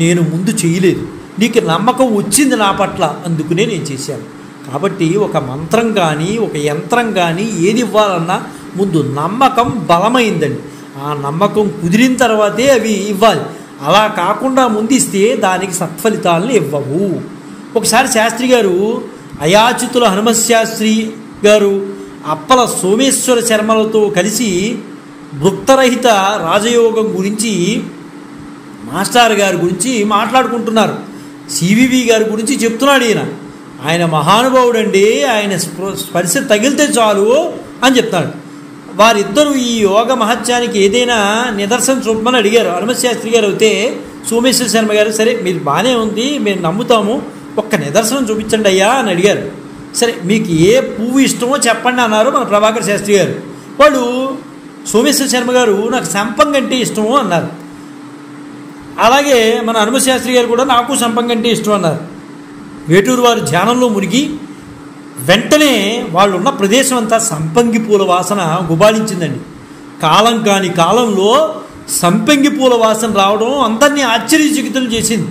నేను ముందు చేయలేదు, నీకు నమ్మకం వచ్చింది నా పట్ల, అందుకునే నేను చేశాను. కాబట్టి ఒక మంత్రం కానీ ఒక యంత్రం కానీ ఏది ఇవ్వాలన్నా ముందు నమ్మకం బలమైందండి. ఆ నమ్మకం కుదిరిన తర్వాతే అవి ఇవ్వాలి. అలా కాకుండా ముందిస్తే దానికి సత్ఫలితాలను ఇవ్వవు. ఒకసారి శాస్త్రి గారు అయాచితుల హనుమశాస్త్రి గారు అప్పల సోమేశ్వర శర్మలతో కలిసి భృక్తరహిత రాజయోగం గురించి మాస్టర్ గారి గురించి మాట్లాడుకుంటున్నారు. సివివి గారి గురించి చెప్తున్నాడు. ఆయన మహానుభావుడండి, ఆయన స్పర్శ తగిలితే చాలు అని చెప్తాడు. వారిద్దరూ ఈ యోగ మహత్యానికి ఏదైనా నిదర్శనం చూపమని అడిగారు. హనుమశాస్త్రి గారు అయితే సోమేశ్వర శర్మ గారు, సరే మీరు బాగానే ఉంది, మేము నమ్ముతాము, ఒక్క నిదర్శనం చూపించండి అయ్యా అని అడిగారు. సరే మీకు ఏ పువ్వు ఇష్టమో చెప్పండి అన్నారు మన ప్రభాకర్ శాస్త్రి గారు. వాళ్ళు సోమేశ్వర శర్మ గారు నాకు సంపంగి అంటే ఇష్టము అన్నారు. అలాగే మన హనుమశాస్త్రి గారు కూడా నాకు సంపంగి అంటే ఇష్టం అన్నారు. వేటూరు వారు ధ్యానంలో మునిగి వెంటనే వాళ్ళు ఉన్న ప్రదేశం అంతా సంపంగి పూల వాసన గుబాళించిందండి. కాలం కాని కాలంలో సంపంగి పూల వాసన రావడం అందరినీ ఆశ్చర్యచకితులు చేసింది.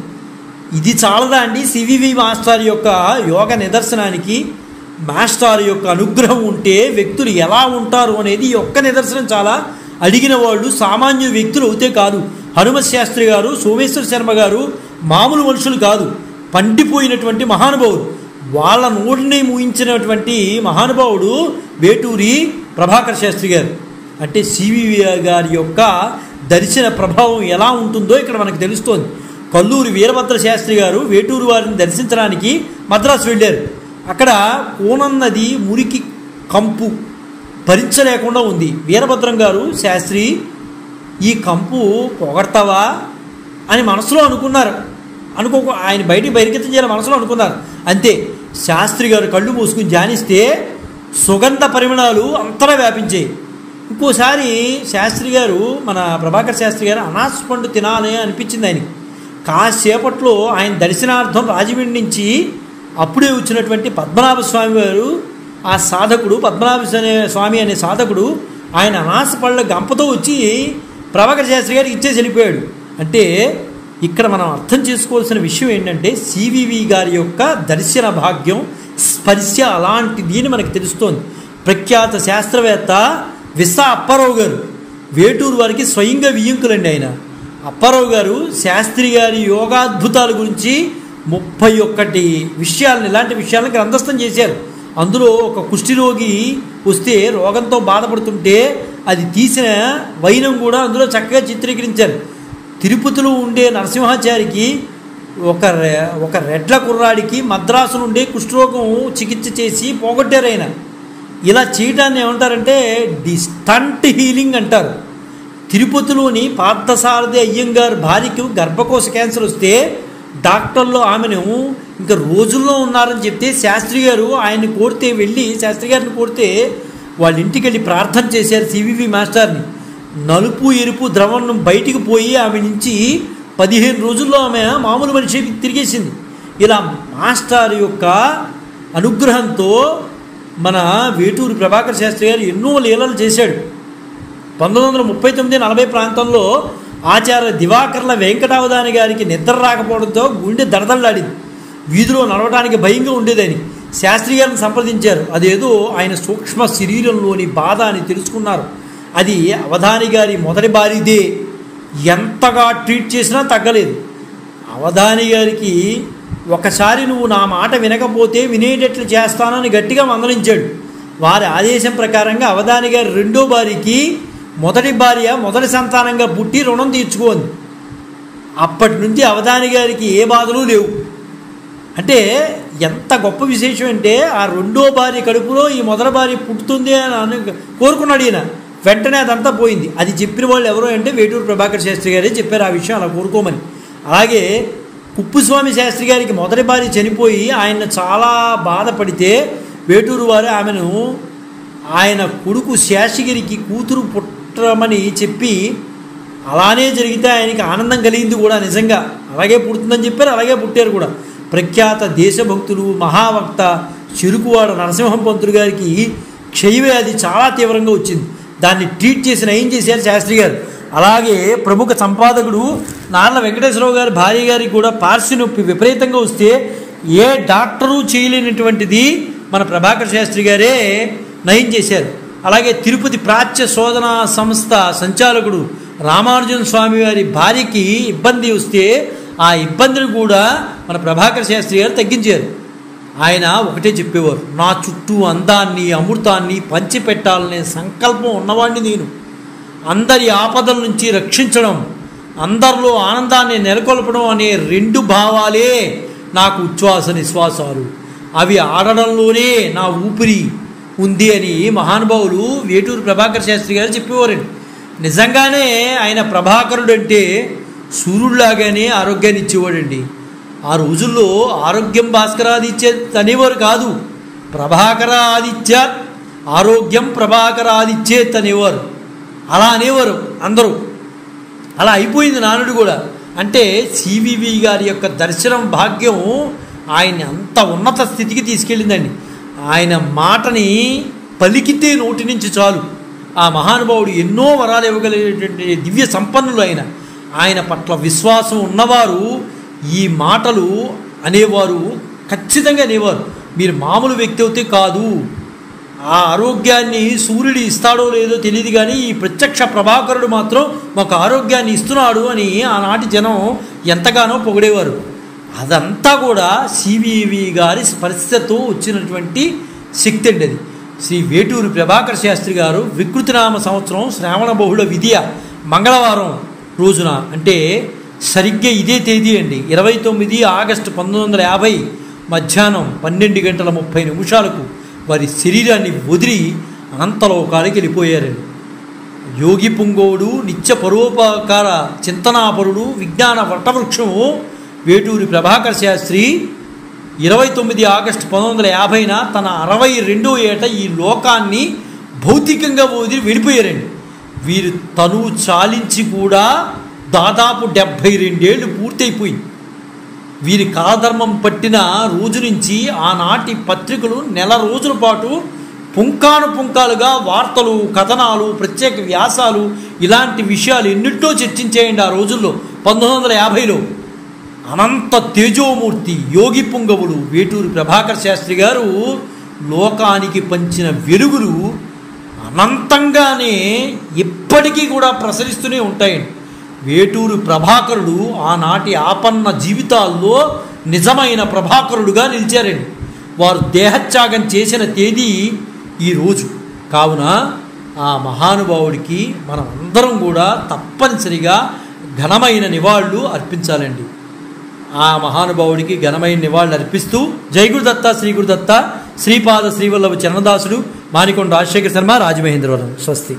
ఇది చాలదా అండి సివివి మాస్టర్ యొక్క యోగ నిదర్శనానికి? మాస్టర్ యొక్క అనుగ్రహం ఉంటే వ్యక్తులు ఎలా ఉంటారు అనేది ఒక్క నిదర్శనం చాలా. అడిగిన వాళ్ళు సామాన్య వ్యక్తులు అవుతే కాదు. హనుమశాస్త్రి గారు, సోమేశ్వర శర్మ గారు మామూలు మనుషులు కాదు, పండిపోయినటువంటి మహానుభావుడు. వాళ్ళ నోటిని మూయించినటువంటి మహానుభావుడు వేటూరి ప్రభాకర్ శాస్త్రి గారు. అంటే సివివి గారి యొక్క దర్శన ప్రభావం ఎలా ఉంటుందో ఇక్కడ మనకు తెలుస్తోంది. కల్లూరి వీరభద్ర శాస్త్రి గారు వేటూరు వారిని దర్శించడానికి మద్రాసు వెళ్ళారు. అక్కడ కోనన్నది మురికి కంపు భరించలేకుండా ఉంది. వీరభద్రం గారు, శాస్త్రి ఈ కంపు పొగడతావా అని మనసులో అనుకున్నారు. ఆయన బయటికి బహిర్గతం చేయాలి మనసులో అనుకున్నారు. అంతే, శాస్త్రి గారు కళ్ళు మూసుకుని ధ్యానిస్తే సుగంధ పరిమళాలు అంతటా వ్యాపించాయి. ఇంకోసారి శాస్త్రి గారు, మన ప్రభాకర్ శాస్త్రి గారు అనాస పండు తినాలి అనిపించింది ఆయనకి. కాసేపట్లో ఆయన దర్శనార్థం రాజమండ్రి నుంచి అప్పుడే వచ్చినటువంటి పద్మనాభ స్వామి వారు, ఆ సాధకుడు పద్మనాభ స్వామి అనే సాధకుడు, ఆయన అనాస పళ్ళ గంపతో వచ్చి ప్రభాకర్ శాస్త్రి గారికి ఇచ్చేసి వెళ్ళిపోయాడు. అంటే ఇక్కడ మనం అర్థం చేసుకోవాల్సిన విషయం ఏంటంటే సివివి గారి యొక్క దర్శన భాగ్యం, స్పర్శ అలాంటిది అని మనకు తెలుస్తోంది. ప్రఖ్యాత శాస్త్రవేత్త విసా అప్పారావు గారు వేటూరు వారికి స్వయంగా వియ్యంకులండి. ఆయన అప్పారావు గారు శాస్త్రి గారి యోగాద్భుతాల గురించి 31 విషయాలను, ఇలాంటి విషయాలను గ్రంథస్థం చేశారు. అందులో ఒక కుష్ఠిరోగి వస్తే రోగంతో బాధపడుతుంటే అది తీసిన వైనం కూడా అందులో చక్కగా చిత్రీకరించారు. తిరుపతిలో ఉండే నరసింహాచారికి ఒక రెడ్ల కుర్రాడికి మద్రాసు నుండి కుష్ఠరోగం చికిత్స చేసి పోగొట్టారు ఆయన. ఇలా చేయడాన్ని ఏమంటారంటే డిస్టంట్ హీలింగ్ అంటారు. తిరుపతిలోని పార్థసారథి అయ్యంగారు భార్యకు గర్భకోశ క్యాన్సర్ వస్తే డాక్టర్లు ఆమెను ఇంకా రోజుల్లో ఉన్నారని చెప్తే శాస్త్రి గారు ఆయన్ని కోరితే వెళ్ళి శాస్త్రి గారిని కోరితే వాళ్ళ ఇంటికి వెళ్ళి ప్రార్థన చేశారు సివివి మాస్టర్ని. నలుపు ఎరుపు ద్రవం బయటికి పోయి ఆమె నుంచి 15 రోజుల్లో ఆమె మామూలు మనిషికి తిరిగేసింది. ఇలా మాస్టర్ యొక్క అనుగ్రహంతో మన వేటూరి ప్రభాకర్ శాస్త్రి గారు ఎన్నో లీలలు చేశాడు. 1939-40 ప్రాంతంలో ఆచార్య దివాకర్ల వెంకటావధాని గారికి నిద్ర రాకపోవడంతో గుండె దడదళ్ళాడింది. వీధిలో నడవడానికి భయంగా ఉండేదని శాస్త్రి గారిని సంప్రదించారు. అదేదో ఆయన సూక్ష్మ శరీరంలోని బాధ అని తెలుసుకున్నారు. అది అవధాని గారి మొదటి భార్యదే. ఎంతగా ట్రీట్ చేసినా తగ్గలేదు. అవధాని గారికి ఒకసారి నువ్వు నా మాట వినకపోతే వినేటట్లు చేస్తానని గట్టిగా మందలించాడు. వారి ఆదేశం ప్రకారంగా అవధాని గారి రెండో భార్యకి మొదటి భార్య మొదటి సంతానంగా పుట్టి రుణం తీర్చుకోంది. అప్పటి నుంచి అవధాని గారికి ఏ బాధలు లేవు. అంటే ఎంత గొప్ప విశేషం అంటే ఆ రెండో భార్య కడుపులో ఈ మొదటి భార్య పుట్టుతుంది అని కోరుకున్నాడు ఈయన. వెంటనే అదంతా పోయింది. అది చెప్పిన వాళ్ళు ఎవరో అంటే వేటూరు ప్రభాకర్ శాస్త్రి గారే చెప్పారు ఆ విషయం అలా కోరుకోమని. అలాగే కుప్పుస్వామి శాస్త్రి గారికి మొదటి భార్య చనిపోయి ఆయన చాలా బాధపడితే వేటూరు వారు ఆమెను ఆయన కొడుకు శేషగిరికి కూతురు పుట్టమని చెప్పి అలానే జరిగితే ఆయనకి ఆనందం కలిగింది కూడా. నిజంగా అలాగే పుడుతుందని చెప్పారు, అలాగే పుట్టారు కూడా. ప్రఖ్యాత దేశభక్తులు మహావక్త చెరుకువాడ నరసింహం పంతులు గారికి క్షయవ్యాధి చాలా తీవ్రంగా వచ్చింది. దాన్ని ట్రీట్ చేసి నయం చేశారు శాస్త్రి గారు. అలాగే ప్రముఖ సంపాదకుడు నార్ల వెంకటేశ్వరరావు గారి భార్య గారికి కూడా పార్శ్వ నొప్పి విపరీతంగా వస్తే ఏ డాక్టరు చేయలేనటువంటిది మన ప్రభాకర్ శాస్త్రి గారే నయం చేశారు. అలాగే తిరుపతి ప్రాచ్య శోధనా సంస్థ సంచాలకుడు రామానుజన్ స్వామి వారి భార్యకి ఇబ్బంది వస్తే ఆ ఇబ్బందిని కూడా మన ప్రభాకర్ శాస్త్రి గారు తగ్గించారు. ఆయన ఒకటే చెప్పేవారు, నా చుట్టూ అందాన్ని అమృతాన్ని పంచిపెట్టాలనే సంకల్పం ఉన్నవాడిని నేను. అందరి ఆపదల నుంచి రక్షించడం, అందరిలో ఆనందాన్ని నెలకొల్పడం అనే రెండు భావాలే నాకు ఉచ్ఛ్వాస నిశ్వాసాలు. అవి ఆడడంలోనే నా ఊపిరి ఉంది అని మహానుభావులు వేటూరు ప్రభాకర్ శాస్త్రి గారు చెప్పేవారండి. నిజంగానే ఆయన ప్రభాకరుడు అంటే సూర్యుడిలాగానే ఆరోగ్యాన్ని ఇచ్చేవాడండి. ఆ రోజుల్లో ఆరోగ్యం భాస్కరాదిత్యత్ అనేవారు కాదు, ప్రభాకర ఆదిత్యత్, ఆరోగ్యం ప్రభాకర ఆదిత్యత్ అనేవారు. అలా అనేవారు అందరూ. అలా అయిపోయింది నానుడు కూడా. అంటే సివివి గారి యొక్క దర్శనం భాగ్యం ఆయన్ని అంత ఉన్నత స్థితికి తీసుకెళ్ళిందండి. ఆయన మాటని పలికితే నోటి నుంచి చాలు ఆ మహానుభావుడు ఎన్నో వరాలు ఇవ్వగలిగేటువంటి దివ్య సంపన్నులు. ఆయన పట్ల విశ్వాసం ఉన్నవారు ఈ మాటలు అనేవారు, ఖచ్చితంగా అనేవారు. మీరు మామూలు వ్యక్తి అయితే కాదు. ఆ ఆరోగ్యాన్ని సూర్యుడు ఇస్తాడో లేదో తెలియదు కానీ ఈ ప్రత్యక్ష ప్రభాకరుడు మాత్రం మాకు ఆరోగ్యాన్ని ఇస్తున్నాడు అని ఆనాటి జనం ఎంతగానో పొగిడేవారు. అదంతా కూడా సివివి గారి స్పర్శతో వచ్చినటువంటి శక్తి అండి. అది శ్రీ వేటూరు ప్రభాకర్ శాస్త్రి గారు వికృతినామ సంవత్సరం శ్రావణ బహుళ విద్య మంగళవారం రోజున, అంటే సరిగ్గా ఇదే తేదీ అండి, 29 ఆగస్టు 1950 మధ్యాహ్నం 12:30 వారి శరీరాన్ని వదిలి అనంతలోకానికి వెళ్ళిపోయారండి. యోగి పుంగవుడు, నిత్య పరోపకార చింతనాపరుడు, విజ్ఞాన వటవృక్షము వేటూరి ప్రభాకర్ శాస్త్రి 29 ఆగస్టు 1950 తన 62వ ఏట ఈ లోకాన్ని భౌతికంగా వదిలి వెళ్ళిపోయారండి. వీరు తనువు చాలించి కూడా దాదాపు 72 ఏళ్ళు పూర్తయిపోయింది. వీరి కాలధర్మం పట్టిన రోజు నుంచి ఆనాటి పత్రికలు నెల రోజుల పాటు పుంకానుపుంకాలుగా వార్తలు, కథనాలు, ప్రత్యేక వ్యాసాలు ఇలాంటి విషయాలు ఎన్నింటో చర్చించేయండి. ఆ రోజుల్లో 1950లో అనంత తేజోమూర్తి యోగి పుంగవుడు వేటూరి ప్రభాకర్ శాస్త్రి గారు లోకానికి పంచిన వెలుగులు అనంతంగానే ఇప్పటికీ కూడా ప్రసరిస్తూనే ఉంటాయండి. వేటూరు ప్రభాకరుడు ఆనాటి ఆపన్న జీవితాల్లో నిజమైన ప్రభాకరుడుగా నిలిచారండి. వారు దేహత్యాగం చేసిన తేదీ ఈరోజు. కావున ఆ మహానుభావుడికి మనం అందరం కూడా తప్పనిసరిగా ఘనమైన నివాళులు అర్పించాలండి. ఆ మహానుభావుడికి ఘనమైన నివాళులు అర్పిస్తూ జై గురుదత్త, శ్రీ గురుదత్త, శ్రీపాద శ్రీవల్లభ చరణదాసుడు, మానికొండ రాజశేఖర శర్మ, రాజమహేంద్రవరం. స్వస్తి.